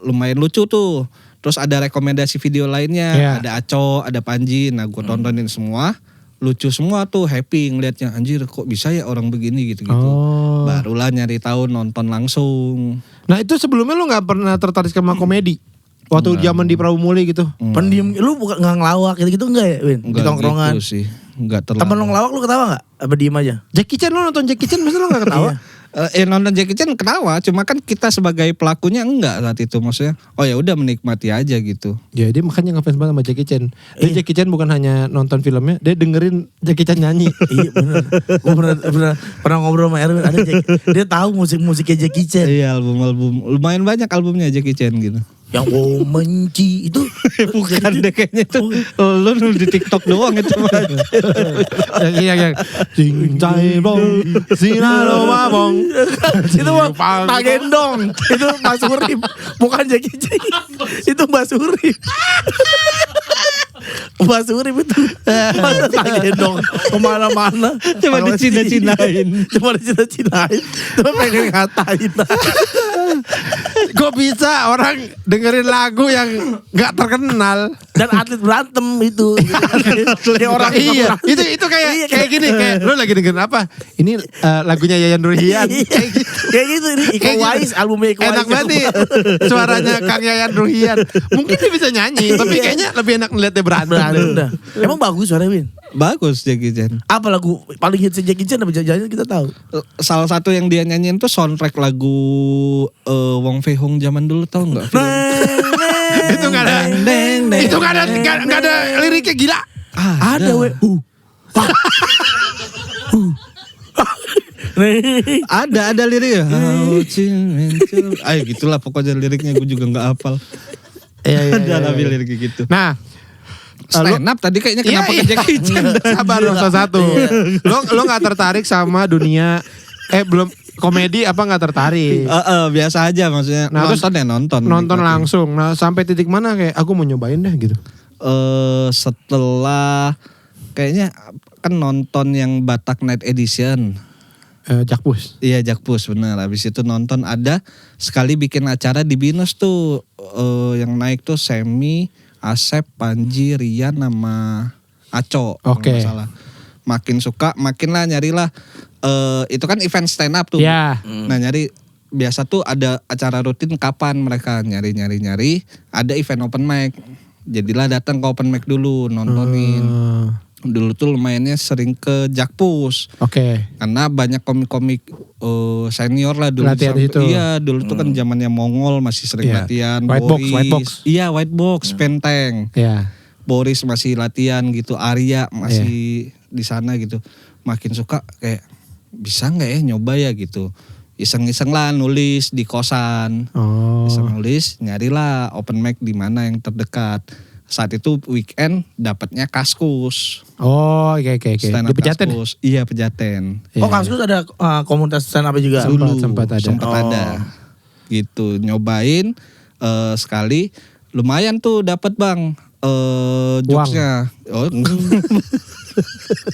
Lumayan lucu tuh. Terus ada rekomendasi video lainnya, Iya. ada Aco, ada Panji. Nah gue tontonin semua, lucu semua tuh, happy ngeliatnya. Anjir kok bisa ya orang begini gitu-gitu. Oh. Barulah nyari tahu nonton langsung. Nah itu sebelumnya lo nggak pernah tertarik sama komedi? Waktu zaman di Prabu Muli gitu. Pendiam, lu bukan nggak ngelawak gitu enggak ya, Win? Di Enggak tongkrongan. gitu sih, enggak terlalu. Temen lu ngelawak lu ketawa enggak? Apa diem aja? Jackie Chan, lo nonton Jackie Chan masa lo gak ketawa? Nonton Jackie Chan ketawa, cuma kan kita sebagai pelakunya enggak saat itu, maksudnya oh ya udah menikmati aja gitu. Ya dia makanya ngefans banget sama Jackie Chan. Dia Jackie Chan bukan hanya nonton filmnya, dia dengerin Jackie Chan nyanyi. Iya bener. Gue pernah ngobrol sama Erwin, ada dia tahu musik-musiknya Jackie Chan. Iya album lumayan banyak albumnya Jackie Chan gitu. Yang menci itu Bukan deh kayaknya itu lu di TikTok doang itu. yang cincai bong, sinaro babong. itu mah Pak Gendong. Itu Mas Urip, bukan Jackie Chan. Itu Mas Urip. Mas Urip itu Pak Gendong kemana-mana. Cuma dicina-cinain. Cuma dicina-cinain. Cuma pengen ngatain. Kok bisa orang dengerin lagu yang gak terkenal? Dan atlet berantem itu. Kayak orang Iya, itu kayak gini, kayak lu lagi dengerin apa? Ini lagunya Yayan Ruhian. Kayak gitu ini Iko Kayak gitu. Uwais, albumnya Iko Uwais. Enak banget nih suaranya Kang Yayan Ruhian. Mungkin dia bisa nyanyi, tapi kayaknya lebih enak ngeliatnya berantem. Udah. Emang bagus suaranya, Win? Bagus Jackie Chan. Apa lagu paling hits Jackie Chan? Apa jangan kita tahu? Salah satu yang dia nyanyiin tuh soundtrack lagu Wong Fei Hong zaman dulu, tau nggak? Itu nggak ada, itu nggak ada liriknya, gila. Ada we. Ada liriknya. Ayo gitulah pokoknya liriknya gue juga nggak hafal. Ada lah liriknya gitu. Nah, Stand up tadi kayaknya kenapa ke Jackie Chan? Sabar dong satu. Lo nggak tertarik sama dunia belum komedi apa nggak tertarik? Biasa aja maksudnya. Nah, terus nonton ya nonton. Nonton nikmatin. langsung. Nah, sampai titik mana kayak aku mau nyobain deh gitu. Setelah kayaknya kan nonton yang Batak Night Edition. Jakpus. Iya Jakpus benar. Habis itu nonton ada sekali bikin acara di Binus tuh yang naik tuh Semi, Asep, Panji, Rian sama Aco. kalau Oke. nggak salah. Makin suka, makin lah nyarilah. Itu kan event stand up tuh. Ya. Nah nyari biasa tuh ada acara rutin kapan mereka nyari. Ada event open mic. Jadilah datang ke open mic dulu nontonin. Dulu tuh lumayannya sering ke Jakpus. Oke. Karena banyak komik-komik senior lah dulu. Latihan di situ. Iya dulu tuh kan zamannya Mongol masih sering Iya. latihan. White box. Iya White Box, Penteng. Ya. Boris masih latihan gitu. Arya masih di sana gitu. Makin suka kayak bisa nggak ya nyoba ya gitu. Iseng-iseng lah nulis di kosan. Oh. Iseng nulis nyarilah open mic di mana yang terdekat. Saat itu weekend dapatnya Kaskus. Oh, oke. Stand Di up Pejaten. Kaskus. Iya Pejaten. Iya. Oh Kaskus ada komunitas stand up juga. Sempat ada. ada. Gitu nyobain sekali lumayan tuh dapat Bang jokesnya. Oh,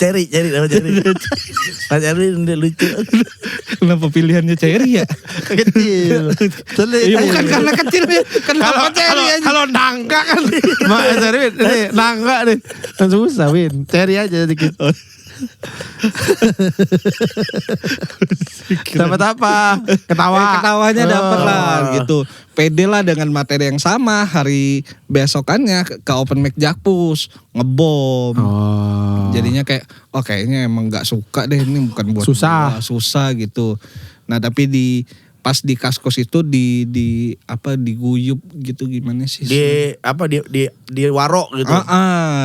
Cherry dapat cherry. Mas Cherry lucu. kenapa pilihannya Cherry ya? Kecil. Iya bukan karena kecil ya. Kenapa Cherry aja? Kalau nangka kan. Mak Win, ini nangka nih. Kan susah Win. Cherry aja dikit. Dapat apa? Ketawa. Ketawanya dapat lah Oh. gitu. Pede lah dengan materi yang sama hari besokannya ke open mic Jakpus ngebom. Oh. Jadinya kayak kayaknya emang nggak suka deh ini bukan buat Susah. gua, susah gitu. Nah tapi pas di Kaskus itu diguyup gitu gimana sih? Di warok gitu.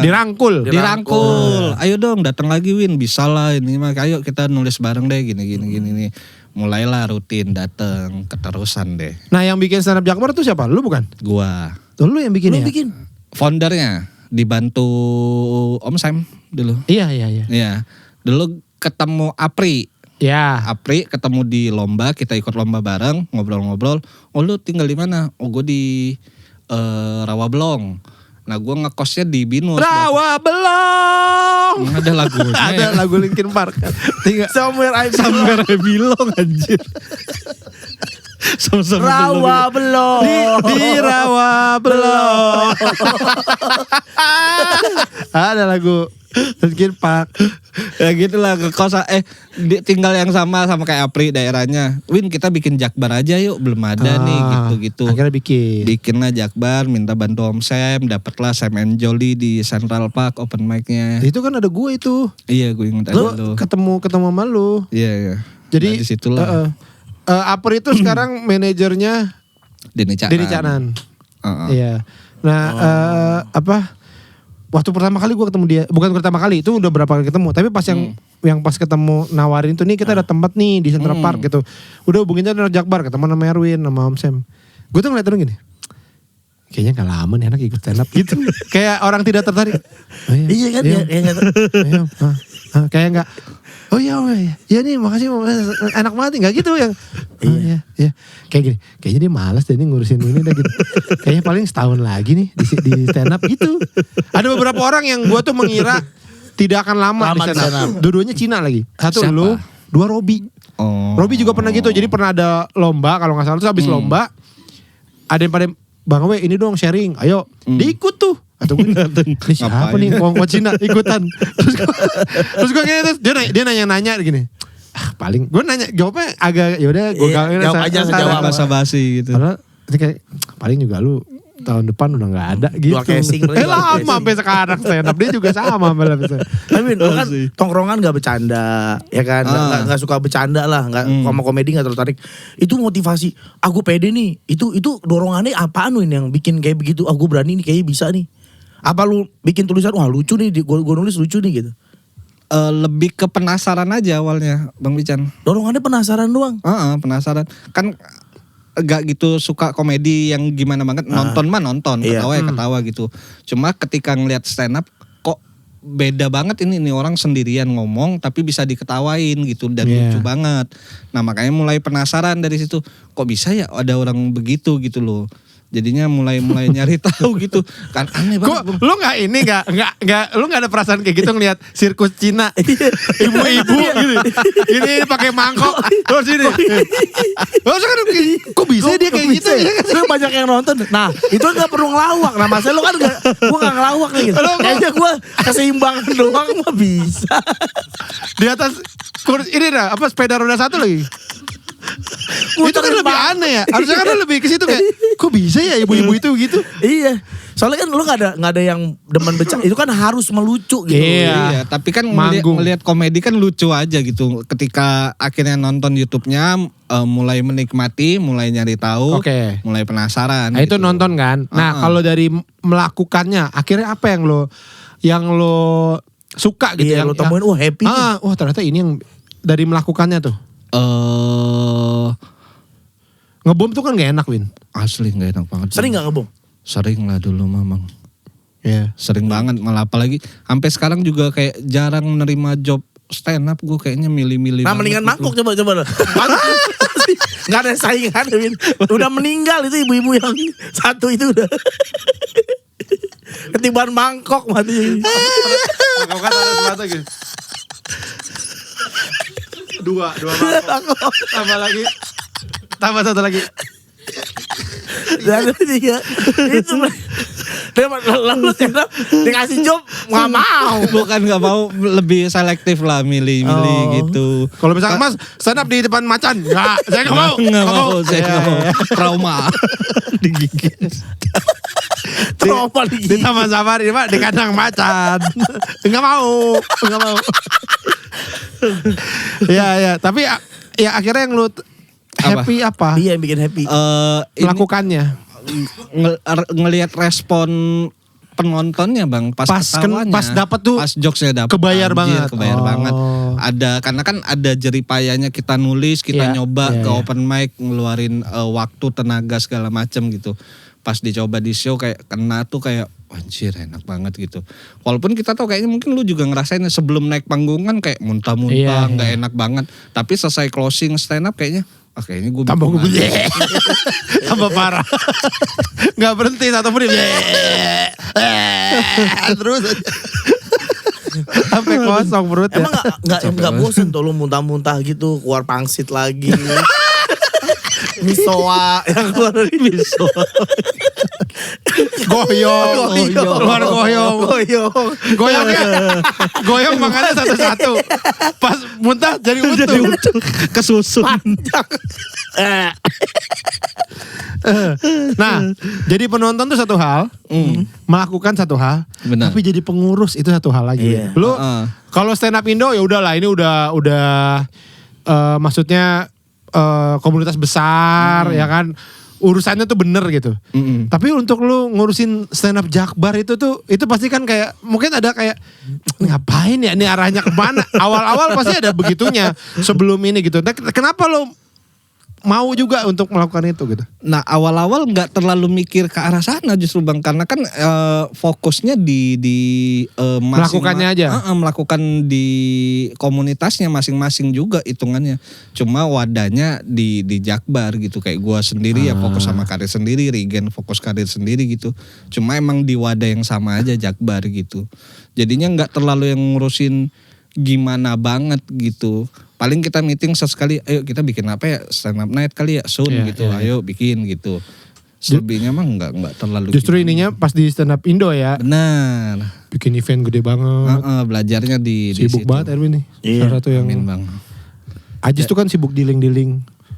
Dirangkul. Dirangkul. Ayo dong datang lagi Win, bisa lah ini mah. Ayo kita nulis bareng deh gini nih. Mulailah rutin datang keterusan deh. Nah, yang bikin stand up Jakbar tuh siapa? Lu bukan? Gua Tuh, lu yang bikin ya? foundernya dibantu Om Sam dulu. Iya. Iya. Dulu ketemu Apri Ya. ketemu di lomba, kita ikut lomba bareng, ngobrol-ngobrol. Oh lu tinggal di mana? Oh gue di Rawabelong. Nah gue ngekosnya di Binus. Rawa belong. Ada lagunya. Ada ya. lagu Linkin Park. Tinggal Somewhere I Sampai Bilong anjir. Sama-sama Rawa belum. di Rawa belong. Ada lagu Linkin Park. Ya gitulah ke kosan tinggal yang sama kayak Apri daerahnya. Win kita bikin Jakbar aja yuk, belum ada nih gitu-gitu. Akhirnya bikin. Bikinlah Jakbar, minta bantu Om Sam, dapatlah Sam and Jolly di Central Park open mic-nya. Itu kan ada gue itu. Iya, gue ingat Lu ada lu. ketemu sama lu. Iya. Jadi nah, disitulah Aper itu sekarang manajernya Denny Denny Canan. Heeh. Iya. Nah, waktu pertama kali gue ketemu dia, bukan pertama kali, itu udah berapa kali ketemu. Tapi pas yang pas ketemu nawarin tuh nih kita ada tempat nih di Central Park gitu. Udah hubungin aja dengan Jakbar, ketemu sama Erwin, sama Om Sam. Gue tuh ngeliat orang gini. Kayaknya gak lama nih anak ikut stand up gitu. Kayak orang tidak tertarik. Oh, Iya kan ya. Iya, kayak enggak. Oh iya, iya nih makasih enak banget enggak gitu yang. Oh iya. Kayak gini, kayaknya dia malas deh nih ngurusin ini dah gitu. Kayaknya paling setahun lagi nih di stand up gitu. Ada beberapa orang yang gua tuh mengira tidak akan lama di stand up. Dua-duanya Cina lagi. Satu Siapa? lu, dua Robi. Oh. Robi juga pernah gitu. Jadi pernah ada lomba kalau nggak salah terus habis lomba ada yang pada Bang We ini dong sharing. Ayo, diikut tuh. Atau gue ini siapa Ngapain? nih kongko Cina ikutan. Terus gue gini terus dia nanya gini. Paling gue nanya jawabnya agak yaudah gue Jawab aja sejawab. basa-basi gitu. Padahal ini kayak paling juga lu tahun depan udah nggak ada gitu. Dua casing, dua lama casing. sampai sekarang stand up dia juga sama malah bisa. Tapi lu kan sih. tongkrongan gak bercanda, ya kan? Gak suka bercanda lah, gak sama komedi gak tertarik. Itu motivasi, aku pede nih. Itu dorongannya apaan lu ini yang bikin kayak begitu? Aku berani nih, kayaknya bisa nih. Apa lu bikin tulisan, wah lucu nih, gue nulis lucu nih gitu. Lebih ke penasaran aja awalnya Bang Bican. Dorongannya penasaran doang. Penasaran. Kan gak gitu suka komedi yang gimana banget. Nonton mah nonton, Iya. ketawa ya ketawa gitu. Cuma ketika ngelihat stand up kok beda banget ini orang sendirian ngomong tapi bisa diketawain gitu dan lucu banget. Nah makanya mulai penasaran dari situ, kok bisa ya ada orang begitu gitu loh. Jadinya mulai nyari tahu gitu kan, aneh banget. Kok lu nggak lu nggak ada perasaan kayak gitu ngelihat sirkus Cina, ibu-ibu gitu, ini pakai mangkok, terus ini, kok bisa dia kayak gitu? Lu banyak yang nonton. Nah itu nggak perlu ngelawak. Nah masalah lu kan gue nggak ngelawak nih. Gitu. Kayaknya gue keseimbangan doang mah bisa. Di atas ini dah apa sepeda roda 1 lagi. Itu kan lebih aneh ya. Harusnya kan lebih ke situ kayak, kok bisa ya ibu-ibu itu gitu? Iya. Soalnya kan lu nggak ada yang demen bercanda. Itu kan harus melucu gitu. Iya, tapi kan ngelihat komedi kan lucu aja gitu. Ketika akhirnya nonton YouTube-nya mulai menikmati, mulai nyari tahu, mulai penasaran. Nah, gitu. itu nonton kan. Nah, kalau dari melakukannya, akhirnya apa yang lo suka gitu, yang lo temuin, happy nih. Ternyata ini yang dari melakukannya tuh. Ngebom tuh kan gak enak, Win. Asli gak enak banget. Sering gak ngebom? Sering lah dulu Mamang. Iya. Sering banget, malah apalagi sampai sekarang juga kayak jarang menerima job stand up, gue kayaknya milih-milih. Nah mendingan mangkok coba. Gak ada saingan, Win. Udah meninggal itu ibu-ibu yang satu itu udah. Ketiban mangkok mati. Mangkok kan ada sepatu gitu. Dua mangkok. Tambah satu lagi. Dan tiga. Itu lalu dikasih job nggak mau. Bukan nggak mau, lebih selektif lah milih gitu. Kalau misalkan Mas stand up di depan macan, saya nggak mau. Saya nggak mau. Trauma digigit. Trauma di Taman Safari Pak, di kandang macan. Nggak mau. Ya, tapi ya akhirnya yang lu happy apa? Iya, yang bikin happy. Melakukannya. Ngelihat respon penontonnya Bang, pas ketawanya, pas dapat tuh, pas jokesnya dapat, kebayar banget. Ada karena kan ada jeripayanya kita nulis, kita nyoba ke open mic, ngeluarin waktu, tenaga segala macam gitu. Pas dicoba di show kayak kena tuh kayak anjir enak banget gitu. Walaupun kita tahu kayaknya mungkin lu juga ngerasain sebelum naik panggung kan kayak muntah-muntah, nggak enak banget. Tapi selesai closing stand up kayaknya kayaknya gue tambah tambah parah. Nggak berhenti satu menit. Terus sampai kosong perutnya. Emang nggak bosen tuh lu muntah-muntah gitu, keluar pangsit lagi. Misoa yang keluar dari misoa. Goyong makannya satu-satu. Pas muntah jadi utuh. Kesusun. Nah, jadi penonton tuh satu hal, melakukan satu hal, benar. Tapi jadi pengurus itu satu hal lagi. Iya. Lu kalau stand up Indo ya udahlah, ini udah maksudnya komunitas besar ya kan, urusannya tuh bener gitu. Tapi untuk lu ngurusin stand up Jakbar itu pasti kan kayak mungkin ada kayak ngapain ya ini arahnya kemana? Awal-awal pasti ada begitunya sebelum ini gitu. Nah, kenapa lu mau juga untuk melakukan itu gitu? Nah awal-awal nggak terlalu mikir ke arah sana justru Bang, karena kan fokusnya di melakukannya aja. Melakukan di komunitasnya masing-masing juga hitungannya. Cuma wadahnya di Jakbar gitu, kayak gua sendiri ya fokus sama karir sendiri, Regen fokus karir sendiri gitu. Cuma emang di wadah yang sama aja Jakbar gitu. Jadinya nggak terlalu yang ngurusin gimana banget gitu. Paling kita meeting sesekali, ayo kita bikin apa ya, stand up night kali ya, soon gitu, ayo bikin gitu. Selebihnya mah enggak terlalu. Justru ininya pas di stand up Indo ya. Benar. Bikin event gede banget. Belajarnya di sibuk situ. Banget Erwin nih. Iya. Salah satu yang. Amin Bang. Ajis tuh kan sibuk dealing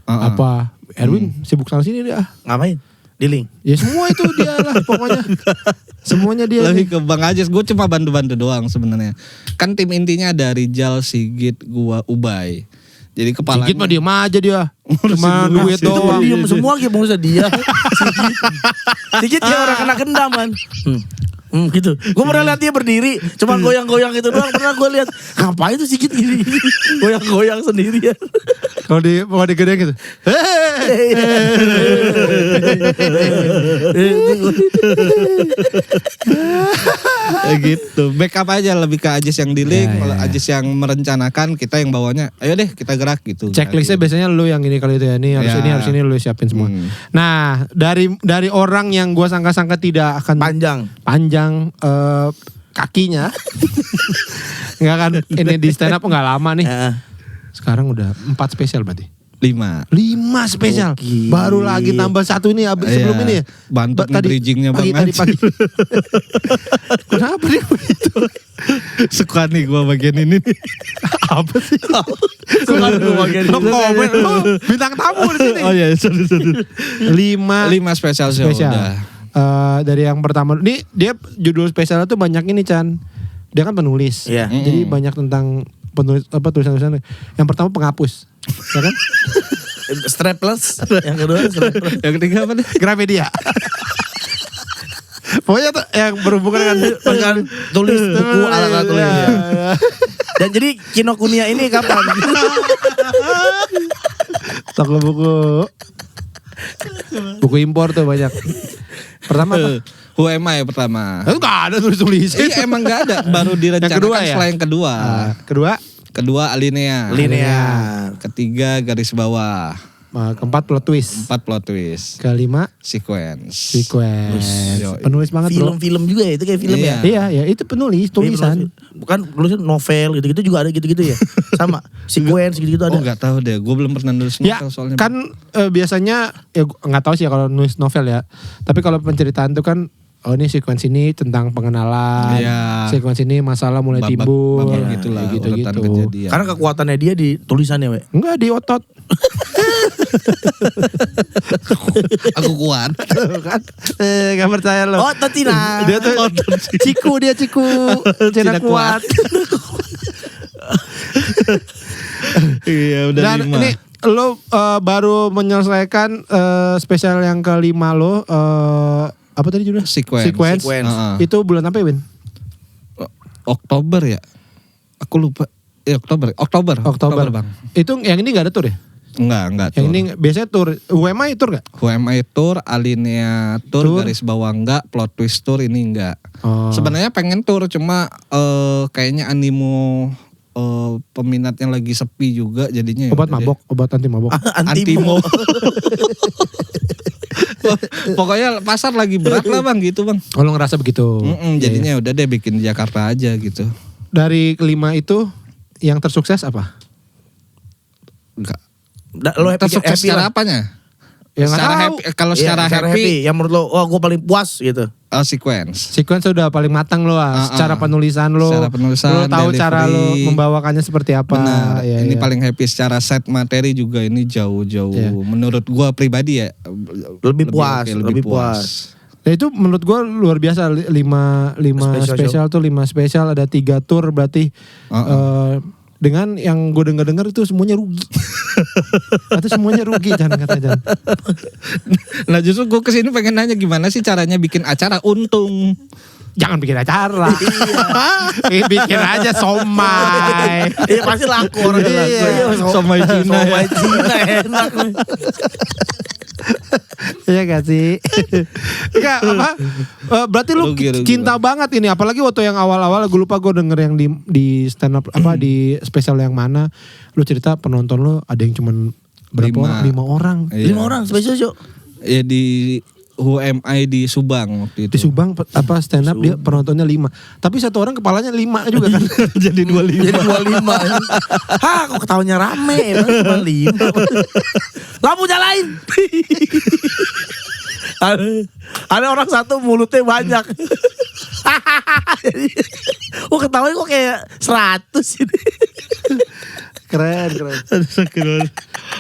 apa. Erwin sibuk sana sini dia. Ngapain? Dealing. Ya semua itu dia lah pokoknya. Semuanya dia. Lebih ke Bang Ajis, gue cuma bantu-bantu doang sebenarnya. Kan tim intinya ada Rijal, Sigit, gua, Ubay. Jadi kepalanya. Sigit mah diem aja dia. Cuma duit doang. Diem semua kayak bangsa dia. Sigit kayak orang kena gendam kan. Gitu. Gue pernah lihat dia berdiri, cuma goyang-goyang gitu doang. Pernah gue lihat, ngapain tuh Sigit gini, goyang-goyang sendirian. Kalau di gede gitu. Gitu. Backup aja lebih ke Ajis yang di link, Ya. Ajis yang merencanakan, kita yang bawanya. Ayo deh kita gerak gitu. Checklistnya biasanya lu yang ini kali itu ya. Ini harus Ya. ini lu siapin semua. Nah, dari orang yang gua sangka-sangka tidak akan panjang kakinya. Enggak kan ini di stand up enggak lama nih. Sekarang udah 4 spesial berarti. 5 spesial. Gokil. Baru lagi tambah 1 ini sebelum ini ya. Bantu bridgingnya pagi, Bang tadi pagi. Kenapa dia begitu? Suka nih gue bagian ini nih. Apa sih? Suka gue bagian Lo komen, lo bintang tamu di sini. Oh iya, sorry. 5 spesial show udah. Dari yang pertama, ini dia judul spesialnya tuh banyak ini Chan. Dia kan penulis. Iya. Jadi banyak tentang tulisan-tulisan. Yang pertama penghapus. Ya kan? Strapless. Yang kedua strapless. Yang ketiga apa nih? Gramedia. Pokoknya tuh yang berhubungan dengan tulis buku alat-alat tulis. Iya. Dan jadi Kinokuniya ini kapan? Toko buku impor tuh banyak. Pertama apa? Who am I pertama. Enggak ada tulis-tulis. Iya emang gak ada. Baru direncanakan Yang kedua ya? setelah yang kedua. Kedua Alinea. Linear. Ketiga garis bawah. keempat plot twist. 4 plot twist. Kelima Sequence. sequence. Penulis banget bro. Film-film juga ya, itu kayak film ya. Iya, itu penulis, tulisan. Bukan tulisan novel gitu-gitu juga ada gitu-gitu ya. Sama sequence gitu-gitu ada. Oh nggak tahu deh, gue belum pernah nulis Ya, novel soalnya. kan biasanya ya nggak tahu sih ya kalau nulis novel ya. Tapi kalau penceritaan itu kan ini sequence ini tentang pengenalan. Iya. Sequence ini masalah mulai timbul. babak gitulah, gitu-gitu. urutan kejadian. Karena kekuatannya dia di tulisannya, we. Enggak di otot. Aku kuat. Kan? Gak percaya lo. Oh, Tatina. Dia tuh ciku. Cina kuat. Iya udah Dan 5. ini lo baru menyelesaikan spesial yang kelima lo. Apa tadi judulnya? Sequence. Heeh. Itu bulan apa ya, Win? Oktober ya? Aku lupa. Oktober Bang. Itu yang ini gak ada tour ya? Enggak Yang tour. ini biasanya tour. UMI tour gak? Who am I tour, Alinea tour, Tour. garis bawah enggak, plot twist tour ini enggak. Oh. Sebenarnya pengen tour cuma kayaknya animo peminatnya lagi sepi juga jadinya. ya Obat udah deh. mabok, obat anti mabok. Antimo. Pokoknya pasar lagi berat lah Bang gitu Bang. Oh, lo ngerasa begitu. Jadinya udah deh bikin di Jakarta aja gitu. Dari kelima itu yang tersukses apa? Enggak. Lo happy, Tersukses happy secara lah. apanya? Ya, nggak Secara tahu. happy, kalau secara happy, yang menurut lo, gue paling puas gitu. sequence. Sequence udah paling matang lo secara penulisan lo. Secara penulisan, lo tahu delivery. cara lo membawakannya seperti apa. Benar. Ya, Ini ya. paling happy secara set materi juga ini jauh-jauh. Iya. Menurut gua pribadi ya Lebih puas, oke, lebih puas. Nah itu menurut gue luar biasa. 5 spesial tuh 5 spesial ada 3 tour berarti. Dengan yang gue dengar itu semuanya rugi. Itu semuanya rugi jangan kata. Nah justru gue kesini pengen nanya gimana sih caranya bikin acara untung. Jangan bikin acara. Bikin aja somai. Iya pasti laku orang Iya. Somai Cina ya. Somai Cina enak. Iya gak sih? Enggak apa? Berarti lu Rugi, cinta banget ini. Apalagi waktu yang awal-awal gue lupa gue denger yang di stand up apa di spesial yang mana. Lu cerita penonton lu ada yang cuman berapa 5 orang? 5 orang. Iya. 5 orang spesial show. Ya di Who am I di Subang waktu itu. Di Subang apa stand up dia penontonnya 5. Tapi satu orang kepalanya 5 juga kan. Jadi 25. Jadi 25. Hah, kok ketawanya rame, emang cuma 5. Lampu nyalain. Ada orang satu mulutnya banyak. Oh ketawanya kok kayak 100 ini. Keren.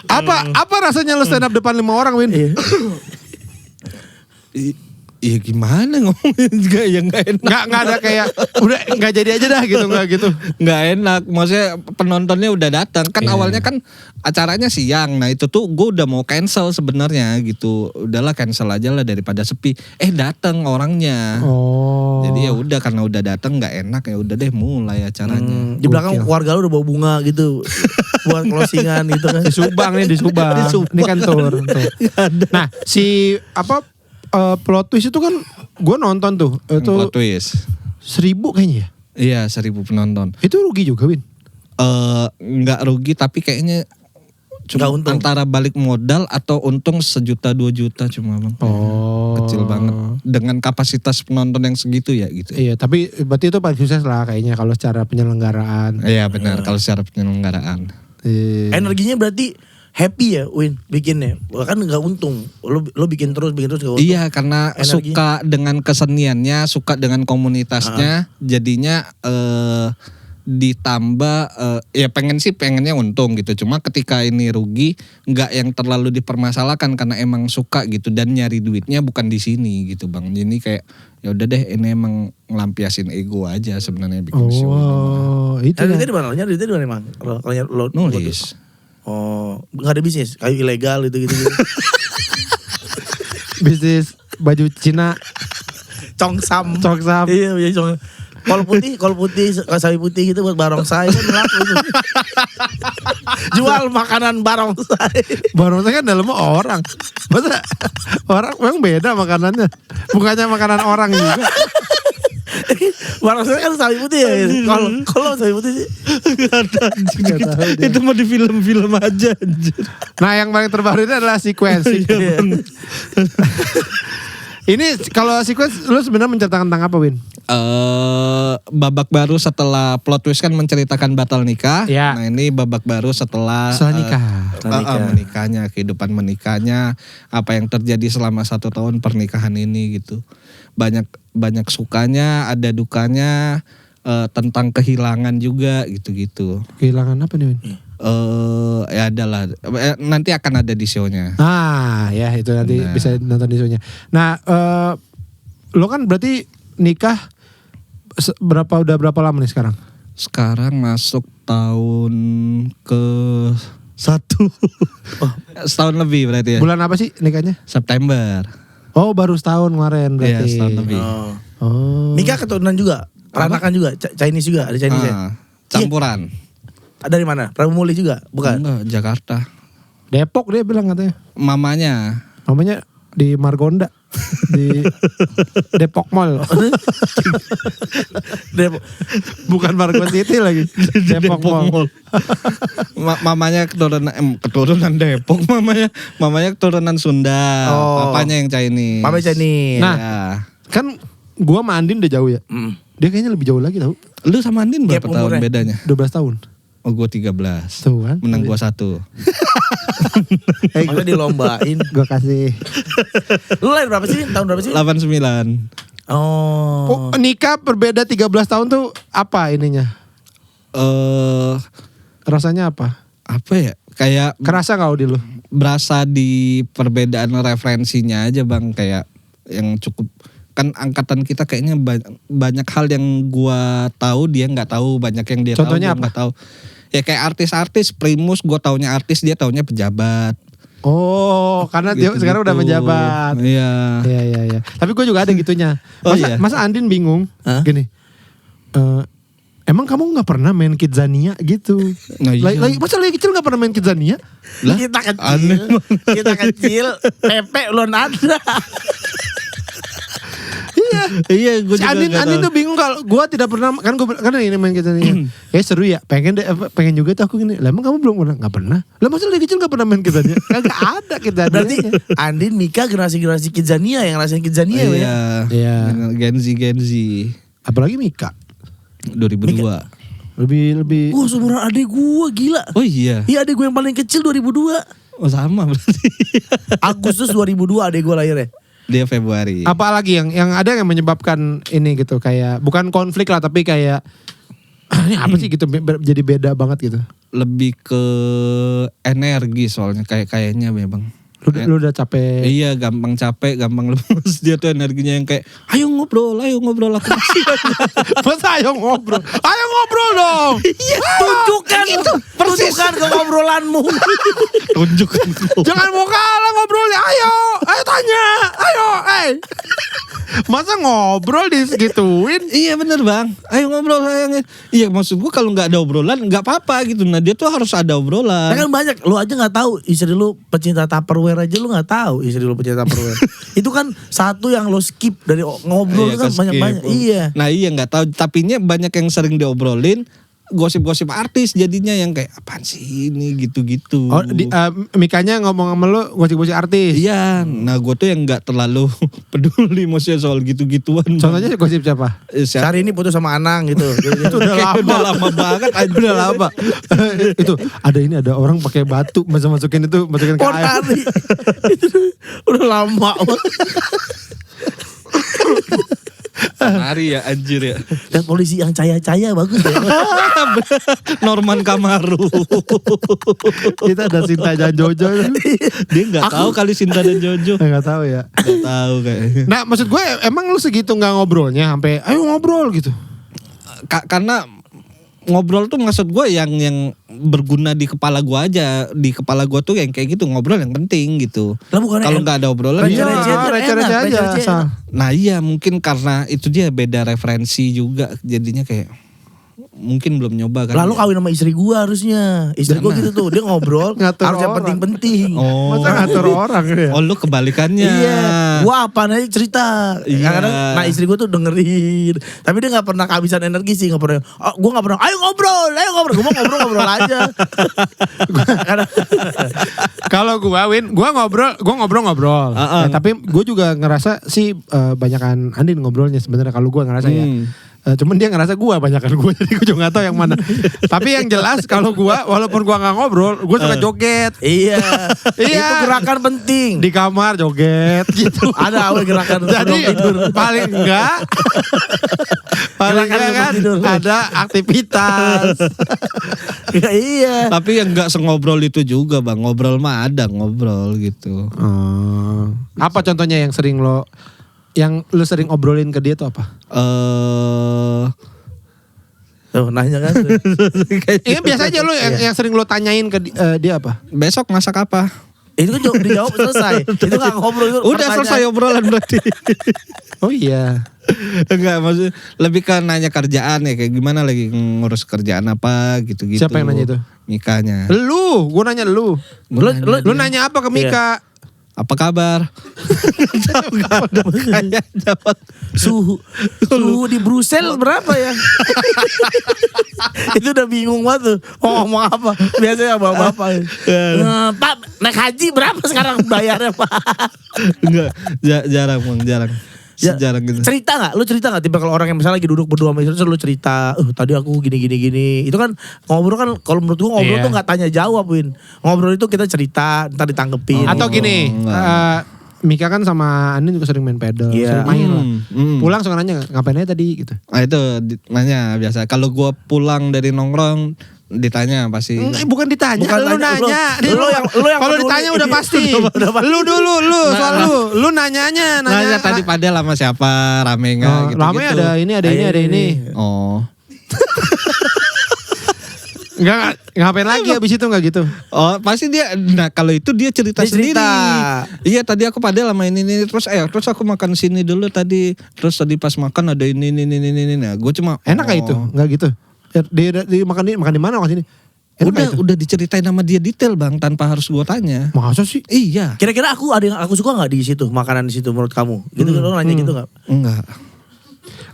Apa rasanya lu stand up depan 5 orang, Win? Iya gimana ngomongin juga yang gak enak. Nggak ada kayak udah nggak jadi aja dah gitu, nggak gitu. Nggak enak, maksudnya penontonnya udah datang kan. Iya. Awalnya kan acaranya siang, nah itu tuh gue udah mau cancel sebenarnya gitu, udahlah cancel aja lah daripada sepi. Datang orangnya, Oh. jadi ya udah karena udah datang nggak enak ya udah deh mulai acaranya. Di belakang keluarga lu udah bawa bunga gitu. Buat closingan gitu kan. Di Subang nih di Subang. Ini kan tour. Nah si apa plot twist itu kan gue nonton tuh itu Plot twist. 1.000 kayaknya ya. Iya 1.000 penonton. Itu rugi juga Win. Nggak rugi tapi kayaknya cuma Nggak untung. antara balik modal atau untung 1 juta 2 juta cuma bang. Oh. Kecil banget dengan kapasitas penonton yang segitu ya gitu. Iya, tapi berarti itu paling sukses lah kayaknya kalau secara penyelenggaraan. Iya benar kalau secara penyelenggaraan. Energinya berarti happy ya Win bikinnya. Bahkan nggak untung. Lo bikin terus nggak untung. Iya karena Energi. suka dengan keseniannya, suka dengan komunitasnya, jadinya ditambah ya pengennya untung gitu. Cuma ketika ini rugi nggak yang terlalu dipermasalahkan karena emang suka gitu dan nyari duitnya bukan di sini gitu bang. Jadi kayak ya udah deh ini emang ngelampiasin ego aja sebenarnya bikin show. Oh, itu Duitnya ya. di mana? Nyari duitnya di mana emang? Kalau lo Nulis. Oh, nggak ada bisnis kayu ilegal gitu. Bisnis baju Cina, Congsam. Congsam. Iya, cong. Kol putih, sawi putih gitu buat barongsai kan laku itu. Jual makanan barongsai. barongsai kan dalamnya orang. Masa orang memang beda makanannya. Bukannya makanan orang juga. Barongsai kan sawi putih ya. Kalau sawi putih sih. Nggak tahu dia. Itu mau di film-film aja anjir. Nah, yang paling terbaru ini adalah sequencing. Ini kalau sequence lu sebenarnya menceritakan tentang apa, Win? Babak baru setelah plot twist kan menceritakan batal nikah. Ya. Nah ini babak baru setelah Nikah. menikahnya, kehidupan menikahnya, apa yang terjadi selama 1 tahun pernikahan ini gitu. Banyak sukanya, ada dukanya, tentang kehilangan juga gitu-gitu. Kehilangan apa nih, Win? Ya adalah nanti akan ada di show-nya. Ah, ya itu nanti Nah. bisa nonton di show-nya. Nah, lo kan berarti nikah udah berapa lama nih sekarang? Sekarang masuk tahun ke 1. Setahun lebih berarti ya. Bulan apa sih nikahnya? September. Oh, baru setahun kemarin Iya berarti. setahun lebih. Oh. Nikah keturunan juga. Peranakan juga. Chinese juga. Ada Chinese ya. Campuran. Dari mana? Prabu Muli juga? Bukan. Enggak, Jakarta. Depok dia bilang katanya. Mamanya. Namanya di Margonda. Di Depok Mall. Bukan Margon City lagi. Depok Mall. Mamanya keturunan Depok, mamanya keturunan Sunda. Oh. Papanya yang Chinese. Mama Chinese. Nah. Ya. Kan gua sama Andin udah jauh ya. Dia kayaknya lebih jauh lagi tau. Lu sama Andin berapa Gap tahun umurnya. bedanya? 12 tahun. Oh gue 13. Tuh kan. Menang gua 1. Masa dilombain. Gua kasih. Lu lahir berapa sih? Tahun berapa sih? 89. Oh. Nikah berbeda 13 tahun tuh apa ininya? Rasanya apa? Apa ya? Kayak Kerasa gak di lu? berasa di perbedaan referensinya aja bang, kayak yang cukup kan angkatan kita kayaknya banyak hal yang gua tahu dia nggak tahu, banyak yang dia Contohnya tahu gua apa? nggak tahu. Ya kayak artis-artis, Primus gua taunya artis, dia taunya pejabat. Oh, karena dia Gitu-gitu. sekarang udah menjabat. Iya. Iya. Tapi gue juga ada gitunya. Oh, Masa, iya? masa Andin bingung Hah? gini. Emang kamu nggak pernah main Kidzania gitu? Nah, iya. Masa lagi kecil nggak pernah main Kidzania? Lah, Kita kecil. aneh Kita kecil. Pepe belum ada. Iya, gue Si juga Andin, nggak Andin tahu. tuh bingung kalau gue tidak pernah kan gue kan ini main Kidzania. Seru ya, pengen juga tuh aku gini. Lah emang kamu belum pernah? Nggak pernah. Lah masa lagi kecil nggak pernah main Kidzania? Kagak ada Kidzania. Berarti Andin Mika generasi Kidzania yang ngerasain Kidzania ya. Iya. Iya. Gen Z. Apalagi Mika 2002. lebih Wah seumuran adek gue gila. Oh iya. Iya adek gue yang paling kecil 2002. Oh sama berarti. Agustus 2002 adek gue lahirnya. Dia Februari. apalagi yang ada yang menyebabkan ini gitu kayak bukan konflik lah tapi kayak ini apa sih gitu jadi beda banget gitu. Lebih ke energi soalnya kayaknya memang. Lu udah capek. Iya, gampang capek, gampang lemes. Dia tuh energinya yang kayak ayo ngobrol aku masih. Masa ayo ngobrol dong. Tunjukkan tunjukkan ke ngobrolanmu. Tunjukkan. Jangan mau kalah ngobrolnya. Ayo tanya. Masa ngobrol disegituin? Iya bener bang, ayo ngobrol sayangnya. Iya maksud gue kalau nggak ada obrolan nggak apa-apa gitu. Nah dia tuh harus ada obrolan. Kan banyak, lu aja nggak tahu istri lu pecinta Tupperware aja lu nggak tahu istri lu pecinta Tupperware. Itu kan satu yang lo skip dari ngobrol Iya, kan ke banyak-banyak. skip. Iya. Nah iya nggak tahu, tapinya banyak yang sering diobrolin. Gosip-gosip artis jadinya yang kayak apaan sih ini gitu-gitu. Oh, Mikanya ngomong sama lu gosip-gosip artis. Iya, nah gue tuh yang nggak terlalu peduli maksudnya soal gitu-gituan. Contohnya gosip siapa? Hari ini putus sama Anang gitu. Itu Udah lama banget aja. Udah lama. Itu ada orang pakai batu masukin ke air. Potari. Itu udah lama banget. Hari ya anjir ya. Dan polisi yang caya-caya bagus ya. Norman Kamaru. Kita ada Sinta dan Jojo. Dia nggak tahu kali Sinta dan Jojo. Nggak tahu ya. Nggak tahu kayaknya. Nah maksud gue emang lu segitu nggak ngobrolnya sampai ayo ngobrol gitu. Karena ngobrol tuh maksud gue yang berguna di kepala gue aja. Di kepala gue tuh yang kayak gitu, ngobrol yang penting gitu. Lah bukannya Kalau nggak ada obrolan receh-receh ya. aja receh-receh enak, aja. receh-receh Asal. enak. Nah iya mungkin karena itu dia beda referensi juga. Jadinya kayak mungkin belum nyoba kan. Lalu kawin sama istri gua harusnya. Istri gua gitu tuh, dia ngobrol Ngatur harus yang orang. penting-penting. Oh. Masa ngatur orang ya? Oh lu kebalikannya. Iya, gua apa aja cerita. Iya. Kadang-kadang, nah istri gua tuh dengerin, tapi dia nggak pernah kehabisan energi sih, nggak pernah. Oh, gua nggak pernah. Ayo ngobrol. Gua mau ngobrol aja. Kalau gua ngobrol. Ya, tapi gue juga ngerasa sih banyakan Andin ngobrolnya sebenarnya kalau gue ngerasa ya. Cuman dia ngerasa gue banyakan gue jadi gue juga gak tahu yang mana. Tapi yang jelas kalau gue walaupun gue gak ngobrol gue suka joget. Iya. Iya. Itu gerakan penting. Di kamar joget gitu. Ada awal gerakan Jadi sebelum tidur. paling enggak Gerakan sebelum kan tidur. ada aktivitas. Iya. Tapi yang nggak sengobrol itu juga bang. Ngobrol mah ada ngobrol gitu. Apa contohnya yang sering lo sering obrolin ke dia tuh apa? Tuh nanya kan. Ini biasa aja lo yang sering lo tanyain ke dia apa? Besok masak apa? Itu kan dijawab selesai. Itu gak ngobrol. Itu Udah pertanyaan. selesai obrolan berarti. Oh iya. Enggak maksudnya lebih ke nanya kerjaan ya, kayak gimana lagi ngurus kerjaan apa gitu-gitu. Siapa yang nanya itu? Mikanya. Gue nanya lu. Lu nanya apa ke Mika? Apa kabar? Kayak jawab. Suhu di Brussels berapa ya? Itu udah bingung banget tuh. Oh ngomong apa? Biasanya bapak-bapak. Pak naik haji berapa sekarang bayarnya Pak? Enggak, jarang bang, jarang. Sejarang gitu. Cerita gak? Lu cerita gak? Tiba kalau orang yang misalnya lagi duduk berdua sama istri, lu cerita, tadi aku gini. Itu kan ngobrol kan, kalau menurut gua ngobrol tuh gak tanya jawab, Win. Ngobrol itu kita cerita, ntar ditanggepin. Atau gini, Mika kan sama Andin juga sering main pedal, Iya. sering main lah. Pulang suka nanya ngapain aja tadi gitu. Nah itu nanya biasa. Kalau gua pulang dari nongkrong ditanya pasti. Bukan ditanya, Bukan lu tanya, nanya. lu yang Kalau peduli. ditanya udah pasti. Udah pasti. Lu dulu, soal lu nanyanya. Nanya tadi Padel sama siapa, rame nggak gitu. Rame ada ini. Oh. Enggak ngapain lagi abis itu enggak gitu. Oh pasti dia. Nah kalau itu dia cerita Dia sendiri. cerita. Iya tadi aku Padel sama ini terus aku makan sini dulu tadi. Terus tadi pas makan ada ini. Nah gue cuma Enak gak itu? Enggak gitu. Dia makan di mana makan sini? Udah diceritain sama dia detail bang tanpa harus gue tanya. Masa sih? Iya. Kira-kira ada yang aku suka gak di situ, makanan di situ menurut kamu? Gitu lu nanya gitu gak? Enggak.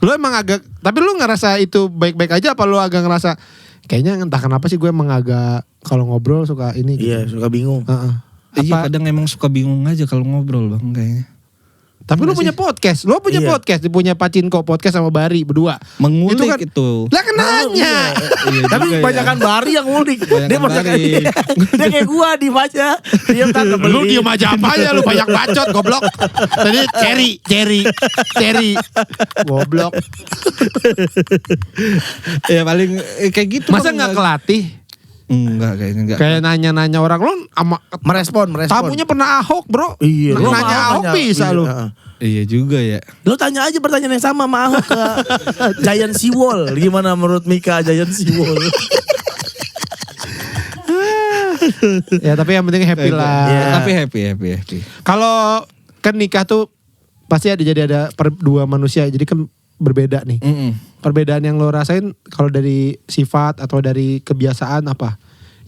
Lu emang agak, tapi lu ngerasa itu baik-baik aja apa lu agak ngerasa kayaknya entah kenapa sih gue emang agak kalau ngobrol suka ini gitu. Iya, suka bingung. Iya kadang emang suka bingung aja kalau ngobrol bang kayaknya. Tapi lu punya podcast, podcast, punya Pacinko podcast sama Bari berdua. Mengulik itu. itu. Lah kan nanya. Iya Tapi juga ya. kebanyakan Bari yang ngulik. Dia Banyakan banyak Bari. dia kayak gua diem aja. Dia tak Lu diem aja apa ya, lu banyak bacot goblok. Tadi cherry. Goblok. Ya paling kayak gitu. Masa Bang. gak kelatih? Enggak kayaknya enggak. Kayak nanya-nanya orang lu sama merespon. tamunya pernah Ahok bro. Iya, Lu nanya Ahok bisa lu. Iya juga ya. Lu tanya aja pertanyaan yang sama sama Ahok ke Giant Seawall. Gimana menurut Mika Giant Seawall? Ya tapi yang penting happy lah. Iya. Tapi happy. Kalau kan nikah tuh pasti ada dua manusia. Jadi kan berbeda nih. Perbedaan yang lo rasain kalau dari sifat atau dari kebiasaan apa?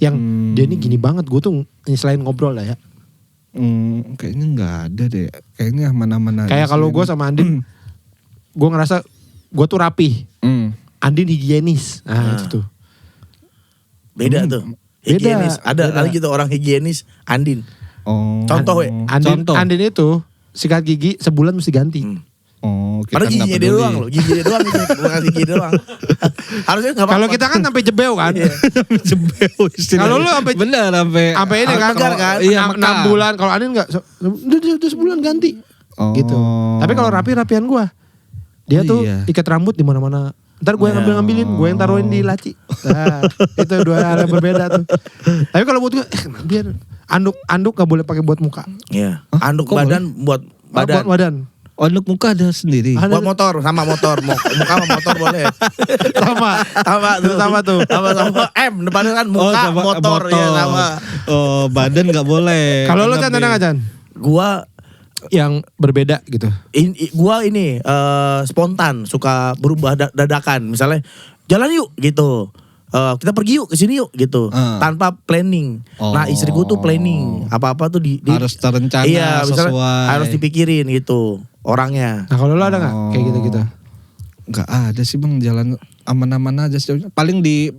Yang dia ini gini banget, gue tuh selain ngobrol lah ya. Kayaknya nggak ada deh. Kayaknya aman-aman aja. Kayak kalau gue sama Andin, gue ngerasa gue tuh rapi. Andin higienis. Nah itu tuh. Beda tuh. Higienis. Ada lagi gitu orang higienis, Andin. Contoh we. Andin itu sikat gigi sebulan mesti ganti. Kita Padahal nggak giginya dia peduli. doang loh. Giginya doang itu. Bukan gigi doang. Harusnya gak apa-apa. Kalau kita kan sampai jebeu kan. Jebeu istilahnya. Kalau lu sampai bener sampai ini kan, Mekar kan? Iya, 6 bulan. Kalau Andin enggak, udah sebulan ganti. Gitu. Tapi kalau rapian gua. Dia tuh ikat rambut di mana-mana. Ntar gue yang ngambilin, gue yang taruhin di laci. Nah, itu dua hal yang berbeda tuh. Tapi kalau buat gue, biar anduk gak boleh pakai buat muka. Iya. Anduk badan buat badan. Buat badan. Anduk muka ada sendiri. Buat motor, sama motor. Muka sama motor boleh. Sama tuh. Sama M, depannya kan muka, motor. Ya sama. Oh, badan gak boleh. Kalau lo Chan, tenang aja. Gua yang berbeda gitu. Gua ini spontan, suka berubah dadakan. Misalnya jalan yuk gitu. Kita pergi yuk ke sini yuk gitu. Tanpa planning. Nah, istriku tuh planning. Apa-apa tuh harus terencana, iya, sesuai. harus dipikirin gitu orangnya. Nah, kalau lo ada enggak kayak gitu-gitu? Enggak ada sih Bang, jalan aman-aman aja sih. Paling di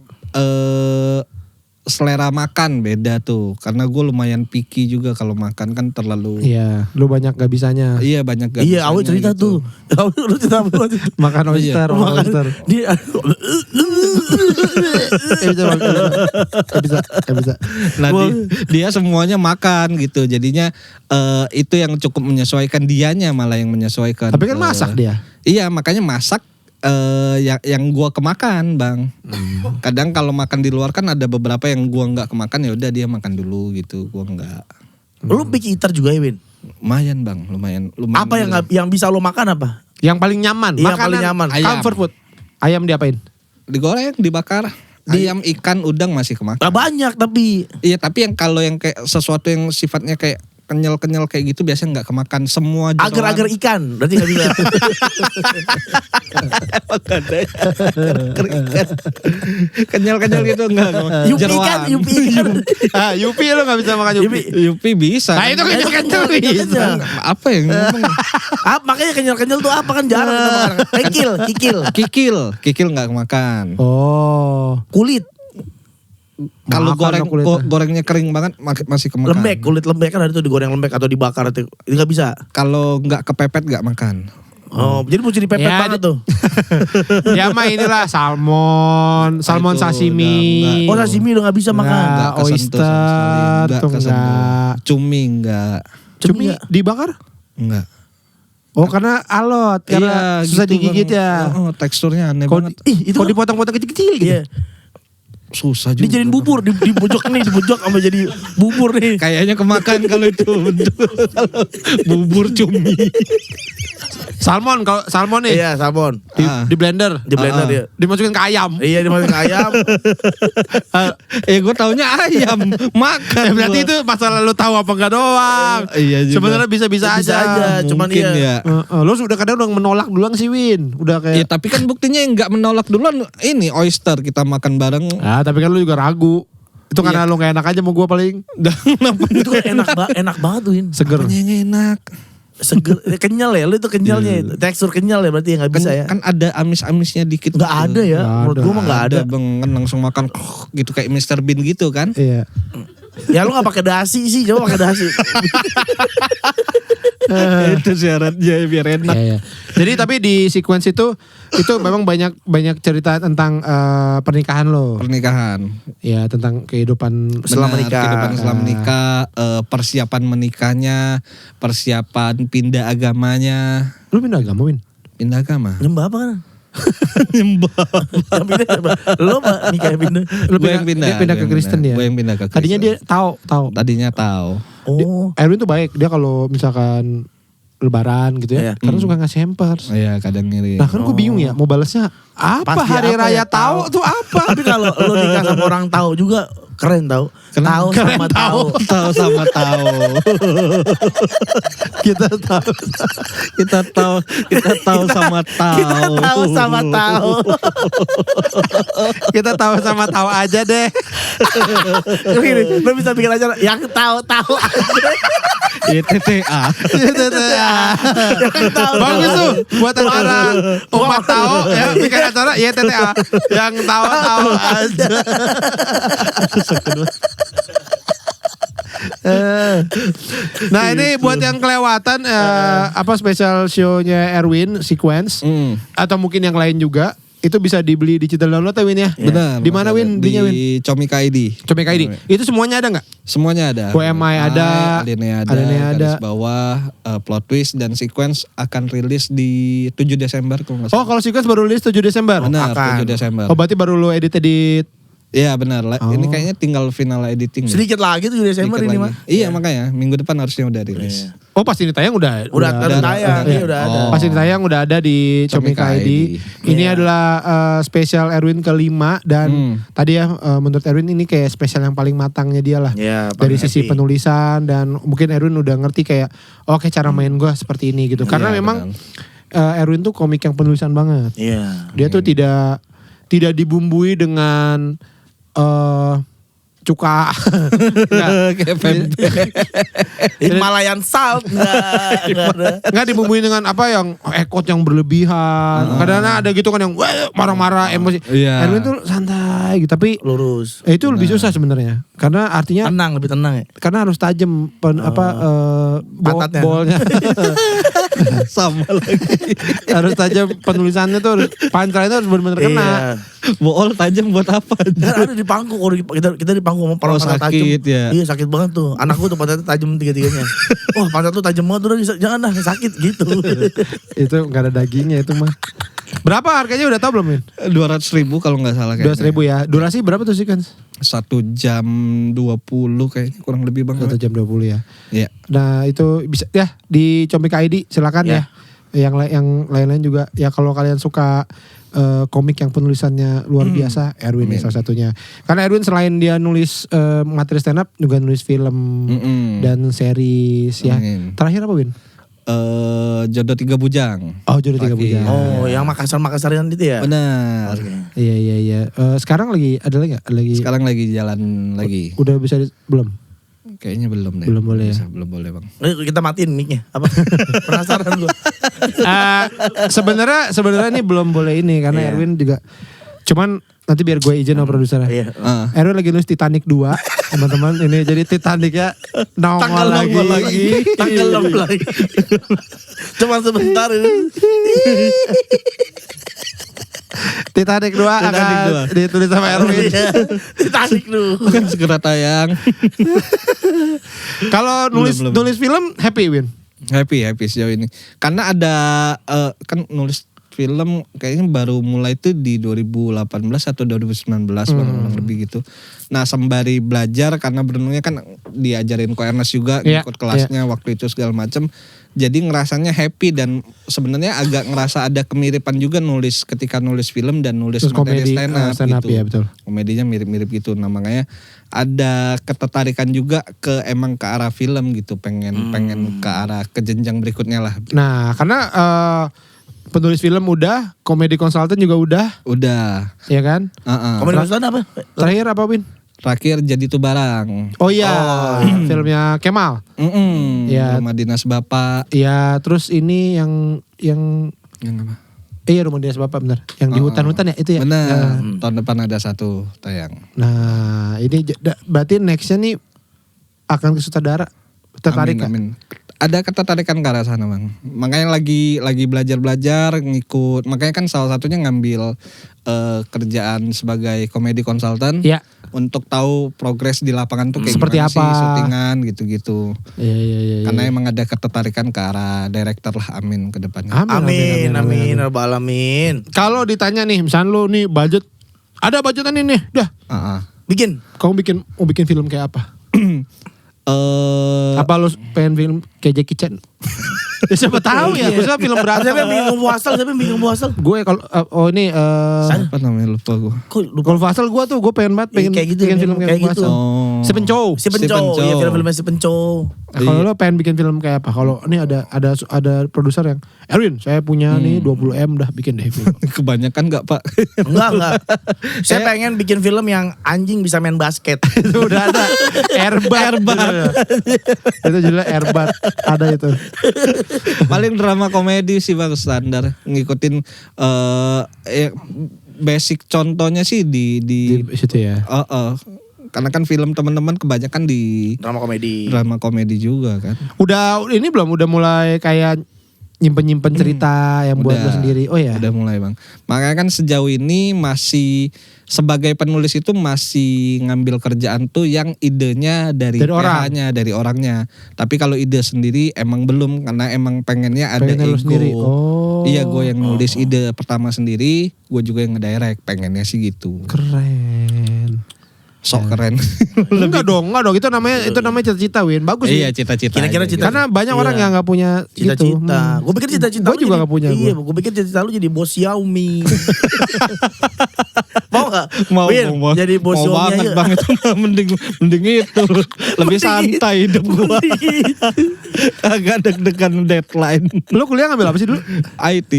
selera makan beda tuh, karena gue lumayan picky juga kalau makan kan terlalu. Iya, lu banyak gak bisanya. Iya banyak gak. Iya, Awi cerita gitu. tuh. Lu cerita apa? Makan oyster, oyster. Dia bisa. Nah dia semuanya makan gitu, jadinya itu yang cukup menyesuaikan, dianya malah yang menyesuaikan. Tapi kan masak dia. Iya makanya masak. Yang gua kemakan Bang. Kadang kalau makan di luar kan ada beberapa yang gua nggak kemakan, ya udah dia makan dulu gitu, gua nggak. Lu picky eater juga ya, Win? Lumayan Bang, lumayan. Apa yang bisa lo makan apa? Yang paling nyaman, Iya, makanan paling nyaman. comfort food. Ayam diapain? Digoreng, dibakar. Ayam, ikan, udang masih kemakan. Nah, banyak tapi. Iya tapi yang kalau yang kayak sesuatu yang sifatnya kayak kenyal-kenyal kayak gitu biasanya nggak kemakan semua. Agar-agar ikan, berarti nggak bisa. Kenyal-kenyal gitu enggak. Yupi kan, Yupi kan. Yupi lo gak bisa makan Yupi. Yupi bisa. Nah itu kenyal-kenyal bisa. Apa yang ngomong? Makanya kenyal-kenyal tuh apa kan jarang kita makan. Kikil nggak kemakan. Oh. Kulit. Kalau Makan gorengnya kering banget masih kemakan. Lembek, kulit lembek kan ada tuh digoreng lembek atau dibakar itu nggak bisa. Kalau nggak kepepet nggak makan. Oh, jadi mesti dipepet Ya, banget tuh. Ya mah inilah salmon itu sashimi. Oh, sashimi udah nggak bisa makan. Nggak kesentuh sama sekali. Oyster Nggak tuh kesentuh. enggak. Cumi nggak. Cumi dibakar? Enggak. Oh karena alot, karena susah gitu, digigit Bang. ya. Teksturnya aneh Kalau banget. itu kalau dipotong-potong kecil-kecil gitu. Iya. Susah juga. Dijadiin bubur di pojok nih, di pojok sama jadi bubur nih. Kayaknya kemakan kalau itu. Bubur cumi. Salmon, kalau salmon nih Iya, salmon. di blender. Di blender dia. Dimasukin ke ayam. Iya, dimasukin ke ayam. Gue taunya ayam makan. Berarti gua. itu masalah lu tahu apa enggak doang. Iya juga. Sebenarnya bisa-bisa Bisa aja. aja, cuman Mungkin iya. ya. Lu sudah kadang udah menolak duluan sih Win. Udah Ya kayak tapi kan buktinya yang nggak menolak duluan ini oyster kita makan bareng. tapi kan lu juga ragu. Itu karena lu gak enak aja mau gue paling. Dan kenapa Itu kan enak banget tuh, Win. Seger. apanya yang enak? Seger, kenyal ya, lu itu kenyalnya itu. Tekstur kenyal ya berarti nggak bisa ya. Kan ada amis-amisnya dikit. Nggak ada ya, Nggak menurut ada. gua mah nggak ada. Bang, kan langsung makan gitu kayak Mr. Bean gitu kan. Iya. Ya lu nggak pakai dasi sih, coba pakai dasi. Itu syaratnya biar enak. Iya. Jadi tapi di sequence itu memang banyak cerita tentang pernikahan lo. Pernikahan. Ya tentang kehidupan Setelah Benar, menikah. kehidupan setelah menikah, persiapan menikahnya, persiapan pindah agamanya. Lu pindah agama Win? Pindah agama. Nyembah apa kan? Nyembah. Yang pindah siapa? Lu apa nikah yang pindah? Lu Gua yang pindah, dia pindah gua ke yang Kristen pindah. dia. Gua yang pindah ke Tadinya dia Kristen. tahu. Tadinya tahu. Oh. Erwin tuh baik. Dia kalau misalkan lebaran gitu ya. Iya. Karena suka ngasih hampers. Iya kadang ngirim. Nah kan gue bingung ya mau balasnya apa Pasti hari apa raya ya, tahu tuh apa. Tapi kalau lu nikah sama orang tahu juga Keren tau. Tahu sama tahu. Tahu sama tahu. Kita tahu. Kita tahu sama tahu. Kita tahu sama tahu. Kita tahu sama tahu aja deh. Gini, lo bisa bikin acara yang tahu-tahu aja. YTTA. Bagus tuh buat acara umat tahu ya, bikin acara YTTA yang tahu aja. Nah ini buat yang kelewatan apa special show-nya Erwin Sequence atau mungkin yang lain juga itu bisa dibeli digital download ya Win ya. Benar. Di mana Win? Belinya Win? Di Comika ID. Comika ID. Itu semuanya ada nggak? Semuanya ada. WMI ada, Alinea ada, garis bawah, plot twist dan sequence akan rilis di 7 Desember kalau nggak Oh salah. kalau Sequence baru rilis 7 Desember? Benar, akan. 7 Desember. Oh berarti baru lo edit-edit. Iya benar. Ini kayaknya tinggal final editing. Sedikit lagi tuh Desember Sedikit ini lagi. mah. Iya makanya minggu depan harusnya udah rilis. Oh pas ini tayang udah tayang, iya. udah ada. Pas ini tayang udah ada di Comika Comika ID. Ini adalah spesial Erwin kelima dan tadi ya menurut Erwin ini kayak spesial yang paling matangnya dia lah. Iya, Dari paling sisi happy. penulisan dan mungkin Erwin udah ngerti kayak oke cara main gue seperti ini gitu. Karena Iya, memang Erwin tuh komik yang penulisan banget. Iya. Dia tuh tidak dibumbui dengan cuka. Kayak pempek. Himalayan salt enggak ada. Nggak dibumbui dengan apa yang ekot yang berlebihan. Kadang-kadang ada gitu kan yang wah, marah-marah emosi. Iya. Erwin tuh santai gitu tapi Lurus. itu lebih susah sebenarnya. Karena artinya Tenang, lebih tenang ya. karena harus tajam Pantatnya. bolnya. Sama lagi. Harus tajam penulisannya tuh harus punchline-nya harus benar-benar kena. Iya. Bool tajam buat apa? Dan ada di pangku kalau kita di pangku sama Oh, pantat sakit, tajam. ya. Iya sakit banget tuh. Anakku tuh pantatnya tajam tiga-tiganya. Wah pantat lu tajam banget udah jangan dah sakit gitu. Itu nggak ada dagingnya itu mah. Berapa harganya udah tahu belum Min? 200.000 kalau nggak salah kayaknya. 200.000 ya. Durasi berapa tuh sih kan? 1 jam 20 kayaknya kurang lebih bang. 1 jam 20 ya. Iya. Nah itu bisa ya di Comika ID silakan ya. Yang lain-lain juga ya kalau kalian suka komik yang penulisannya luar biasa, Erwin ya salah satunya. Karena Erwin selain dia nulis materi stand up juga nulis film dan series ya. Terakhir apa Win? Jodoh 3 Bujang. Oh Jodoh 3 Bujang. Oh yang Makassar-Makassarian itu ya. Benar. Iya. Sekarang lagi ada lagi nggak? Lagi. Sekarang lagi jalan lagi. Udah bisa belum? Kayaknya belum deh. Belum boleh ya? Bisa, belum boleh bang. Kita matiin mic-nya. Apa? Penasaran gua. Sebenarnya ini belum boleh ini karena Erwin juga. Cuman nanti biar gue izin sama produsernya. Iya. Erwin lagi nulis Titanic 2 teman-teman ini jadi Titanicnya nongol lagi. Tenggelam lagi. Cuma sebentar ini. Titanic 2 akan ditulis sama Erwin. Titanic lu. Kan segera tayang. Kalau nulis film happy Win. Happy sejauh ini. Karena ada kan nulis film kayaknya baru mulai itu di 2018 atau 2019 kurang lebih gitu. Nah sembari belajar karena berenungnya kan diajarin Ko Ernest juga ikut kelasnya waktu itu segala macam. Jadi ngerasanya happy dan sebenarnya agak ngerasa ada kemiripan juga ketika nulis film dan nulis materi stand up gitu. Ya, betul. Komedinya mirip-mirip gitu. Nah makanya ada ketertarikan juga ke arah film gitu. Pengen ke arah ke jenjang berikutnya lah. Nah karena penulis film udah, komedi konsultan juga udah. Udah. Ya kan? Komedi konsultan apa? Terakhir apa Win? Terakhir Jadi Tuh Barang. Oh iya, filmnya Kemal. Ya. Rumah Dinas Bapak. Ya, terus ini yang apa? Iya Rumah Dinas Bapak benar. Yang di hutan-hutan ya itu ya. Benar. Tahun depan ada 1 tayang. Nah, ini berarti nextnya nih akan ke sutradara. Tertarik Amin. Ada ketertarikan ke arah sana bang. Makanya lagi belajar ngikut. Makanya kan salah satunya ngambil kerjaan sebagai komedi konsultan. Iya. Untuk tahu progres di lapangan tuh kayak seperti gimana apa sih syutingan gitu-gitu. Iya. Karena emang ada ketertarikan ke arah director lah, amin ke depannya. Amin. Rabbal alamin. Kalau ditanya nih, misalnya lu nih budget, ada budgetan ini nih, dah. Bikin. Kamu mau bikin film kayak apa? Apa lu pengen film kayak Jackie Chan? Ya, siapa tahu ya, maksudnya film berantem. Siapa yang bingung puasal? Gue kalau ini Apa namanya lupa gue. Kok lupa? kalau Fasal gue tuh gue pengen banget Kayak gitu, bikin film kayak gitu. Fasal. Si Pencow. Si Pencow, iya film-filmnya si Pencow. Kalau lo pengen bikin film kayak apa? Kalau ini ada produser yang Erwin, saya punya nih 20M dah bikin deh film. Kebanyakan nggak Pak? Enggak. Saya pengen bikin film yang anjing bisa main basket. Itu udah ada Airbat. Itu jelas Airbat ada itu. Paling drama komedi sih Bang standar. Ngikutin basic contohnya sih di Di situ ya. Karena kan film teman-teman kebanyakan di Drama komedi. drama komedi juga kan. Udah ini belum udah mulai kayak nyimpen cerita yang buat lo sendiri. Oh ya. Udah mulai Bang. Makanya kan sejauh ini masih sebagai penulis itu masih ngambil kerjaan tuh yang idenya dari orang. PH-nya, dari orangnya. Tapi kalau ide sendiri emang belum karena emang pengennya ada Pengennya lu ego. sendiri. Oh. Iya, gue yang nulis ide pertama sendiri, gue juga yang ngedirect, pengennya sih gitu. Keren. Sok keren. Enggak dong. Itu namanya cita-cita, Win. Bagus sih. Iya, cita-cita. Kira-kira aja cita- Karena banyak orang yang nggak punya Cita-cita. Gue pikir cita-cita Gue juga nggak punya. Iya, gue pikir cita-cita lu jadi bos Xiaomi. Mau gak? Mau, Win, mau jadi bos mau Xiaomi banget aja. Bang itu mending itu lebih santai hidup gua. Agak deg-degan deadline. Lo kuliah ngambil apa sih dulu? IT.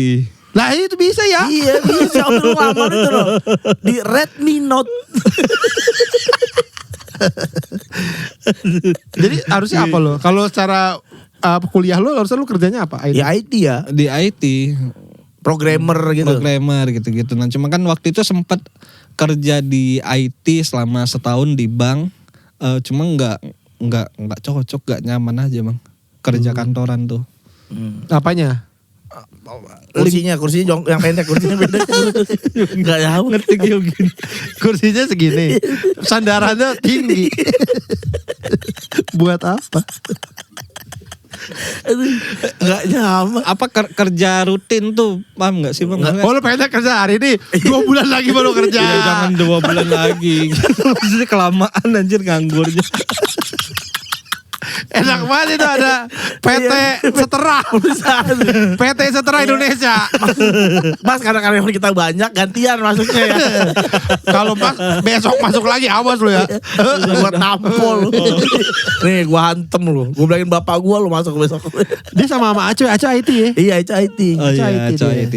Lah itu bisa ya. Iya, bisa lu lamar itu loh. Di Redmi Note. Jadi harusnya apa lo? Kalau secara kuliah lo harusnya lo kerjanya apa? Ya IT ya, Di IT programmer gitu. programmer gitu-gitu. Nah, cuma kan waktu itu sempat kerja di IT selama setahun di bank. Cuma nggak cocok, nggak nyaman aja Bang. Kerja kantoran tuh. Apanya? Kursinya yang pendek, kursinya pendek. Enggak tahu. Ngerti gini. Kursinya segini. Sandarannya tinggi. Buat apa? Enggak nyaman. Apa kerja rutin tuh, paham nggak sih Bang? Oh lo pengennya kerja hari ini 2 bulan lagi baru kerja. Ya, jangan 2 bulan lagi. Maksudnya kelamaan anjir nganggurnya. Enak banget itu ada PT Setera. PT Setera Indonesia. Mas kadang-kadang kita banyak gantian masuknya ya. Kalau Mas besok masuk lagi awas lo ya. Gua tampol. Nih gua hantem lu. Gua bilangin bapak gua lu masuk besok. Dia sama Aco IT ya. Iya, itu IT. Oh iya, IT dia. IT.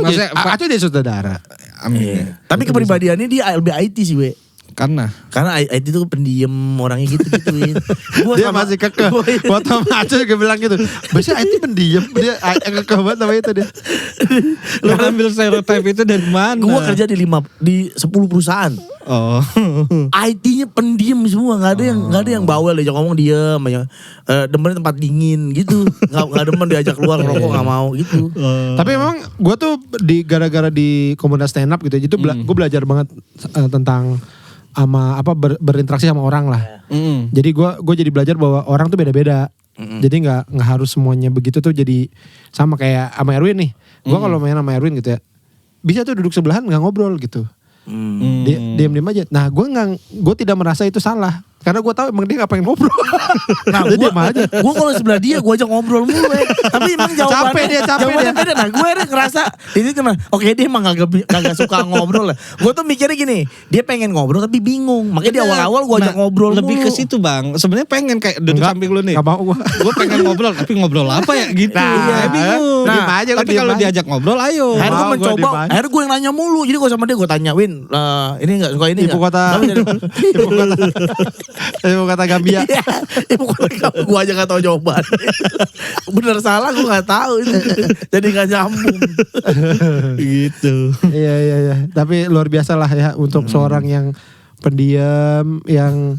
Maksudnya Aco dia saudara. Amin. Tapi kepribadiannya dia lebih IT sih, we. Karena IT itu pendiam orangnya gitu-gituin. Dia masih kekeh. Waktu sama Aco juga bilang gitu. Biasanya IT pendiam. Dia kekeh banget sama itu dia. lu ambil stereotype itu dari mana? Gua kerja di 10 perusahaan. Oh. IT-nya pendiam semua, nggak ada yang bawel diajak ngomong diem, demen tempat dingin gitu, nggak demen diajak keluar ngerokok nggak mau gitu. Tapi memang gue tuh gara-gara di komunitas stand up gitu, itu gue belajar banget tentang berinteraksi sama orang lah. Jadi gue jadi belajar bahwa orang tuh beda-beda. Jadi nggak harus semuanya begitu tuh jadi sama kayak sama Erwin nih. Gue kalau main sama Erwin gitu ya, bisa tuh duduk sebelahan nggak ngobrol gitu. Diam-diam aja. Nah gue tidak merasa itu salah. Karena gue tahu emang dia gak pengen ngobrol. Nah gue kalau sebelah dia gue ajak ngobrol mulu ya. Tapi emang jawabannya capek dia. beda. Nah gue ngerasa ini cuma oke dia emang gak suka ngobrol lah. Gue tuh mikirnya gini, dia pengen ngobrol tapi bingung. Makanya di awal-awal gue ajak ngobrol lebih mulu. ke situ Bang. Sebenarnya pengen kayak duduk samping lu nih. Gak mau gue. Gue pengen ngobrol tapi ngobrol apa ya gitu. Nah, bingung. diem aja, tapi diem kalau aja. diajak ngobrol ayo. Akhirnya gue Mau, gua mencoba, diem aja. akhirnya gue yang nanya mulu. Jadi gue sama dia gue tanya, Win, ini gak suka ini Ibu gak? kota Gambia. Iya, ibu kota gue aja gak tahu jawaban. Bener salah gue gak tahu. Jadi gak nyambung. Gitu. Iya. Tapi luar biasa lah ya untuk seorang yang pendiam, yang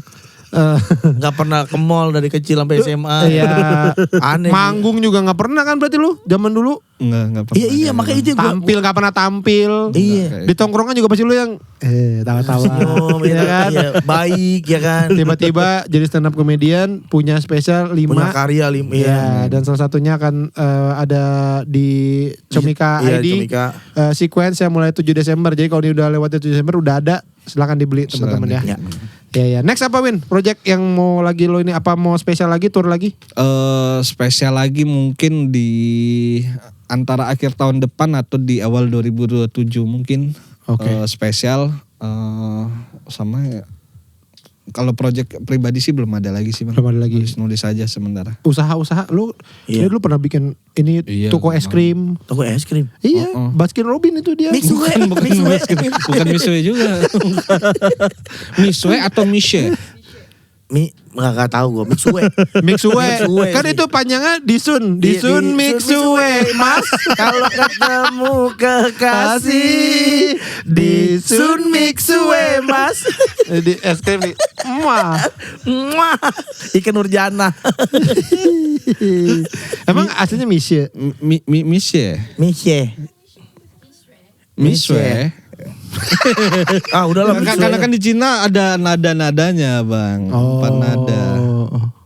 Gak pernah ke mall dari kecil sampai SMA. Iya. Aneh. Manggung juga gak pernah kan berarti lu zaman dulu? Enggak pernah. Iya makanya itu gue. Tampil gak pernah tampil. Iya. Di tongkrongan juga pasti lu yang tawa-tawa. Iya kan? Iya, baik ya kan. Tiba-tiba jadi stand up comedian, punya spesial 5. Punya karya 5. Iya, dan salah satunya akan ada di Comika Iya, ID Comika. sequence yang mulai 7 Desember. Jadi kalau ini udah lewat 7 Desember udah ada, silakan dibeli teman-teman ya. Ya. Ya. Next apa Win? Project yang mau lagi lo ini apa mau spesial lagi, tour lagi? Spesial lagi mungkin di antara akhir tahun depan atau di awal 2027 mungkin. Oke. Spesial sama ya, kalau project pribadi sih belum ada lagi sih Bang. Belum ada lagi. Nulis aja sementara. Usaha-usaha lu, Iya. dia dulu pernah bikin ini Iya, toko es krim. Toko es krim. Iya, Baskin Robin itu dia. Mixue. Bukan Misue juga. Misue atau Mishe? Nggak tahu gue. Mixue. Mixue. Kan sih. itu panjangnya Disun Di- Mixue. Mas, kalau ketemu kekasih Disun Mixue, Mas. Di es krim nih. Wah. Muah. Ikan Nurjana. Emang aslinya Misye. Mishe? Misye. Misue? Ah, udahlah Mixue. Karena kan di Cina ada nada-nadanya Bang. 4 nada.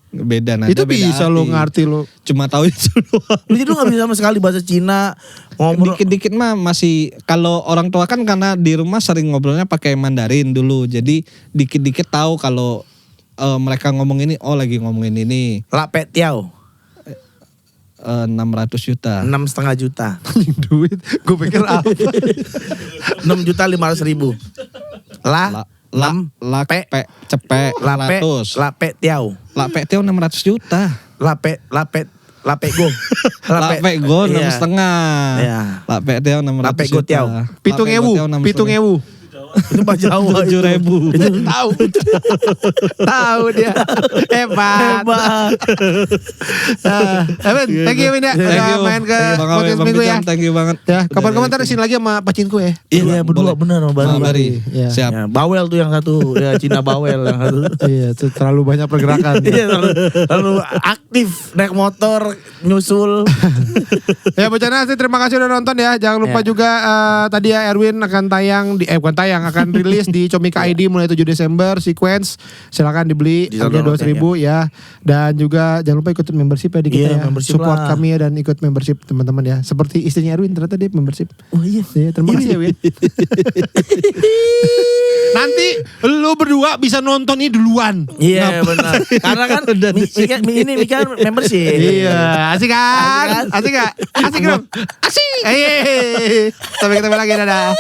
Beda nada, Itu beda bisa arti. lo ngerti lo. Cuma tahu itu doang. Lu jadi lu gak bisa sama sekali bahasa Cina. Ngobrol. Dikit-dikit mah masih, kalau orang tua kan karena di rumah sering ngobrolnya pakai Mandarin dulu. Jadi dikit-dikit tahu kalau mereka ngomong ini, oh lagi ngomongin ini. Lape tiao. 600 juta. 6,5 juta. Duit. Gue pikir apa. 6.500.000. Lape, cepek, Lape 100. Lape tiao. Lape teo 600 juta. Lape go. Lape go 6,5. Iya. Lape teo 600 Lape go juta. tiao. Pitung ewu. 6,5. Itu Pak Jawa. 7.000. Tahu. Tahu dia. Hebat. Evan, thank you Win ya. Udah main ke podcast minggu ya. Thank you banget. Ya, kapan-kapan ntar kesini lagi sama pacinku ya. Iya berdua bener sama Bari. Sama Bari. Iya. Siap. Ya, bawel tuh yang satu, ya Cina bawel yang satu. Iya, itu terlalu banyak pergerakan. Iya terlalu aktif naik motor nyusul. Ya Bocana sih terima kasih udah nonton ya. Jangan lupa Ya. juga tadi ya Erwin akan tayang di bukan tayang akan rilis di Comika ID mulai 7 Desember Sequence. Silakan dibeli harganya 200.000 ya. Dan juga jangan lupa ikut membership ya di kita Iya, ya. membership Support lah. kami ya dan ikut membership teman-teman ya. Seperti istrinya Erwin ternyata dia membership. Oh iya. Iya, terima kasih ya Win. Nanti lu berdua bisa nonton ini duluan. Iya benar. Karena kan ini Mika membership. Iya, asik kan? Asik kan? Asik gak? Asik dong. Asik. Sampai ketemu lagi, dadah.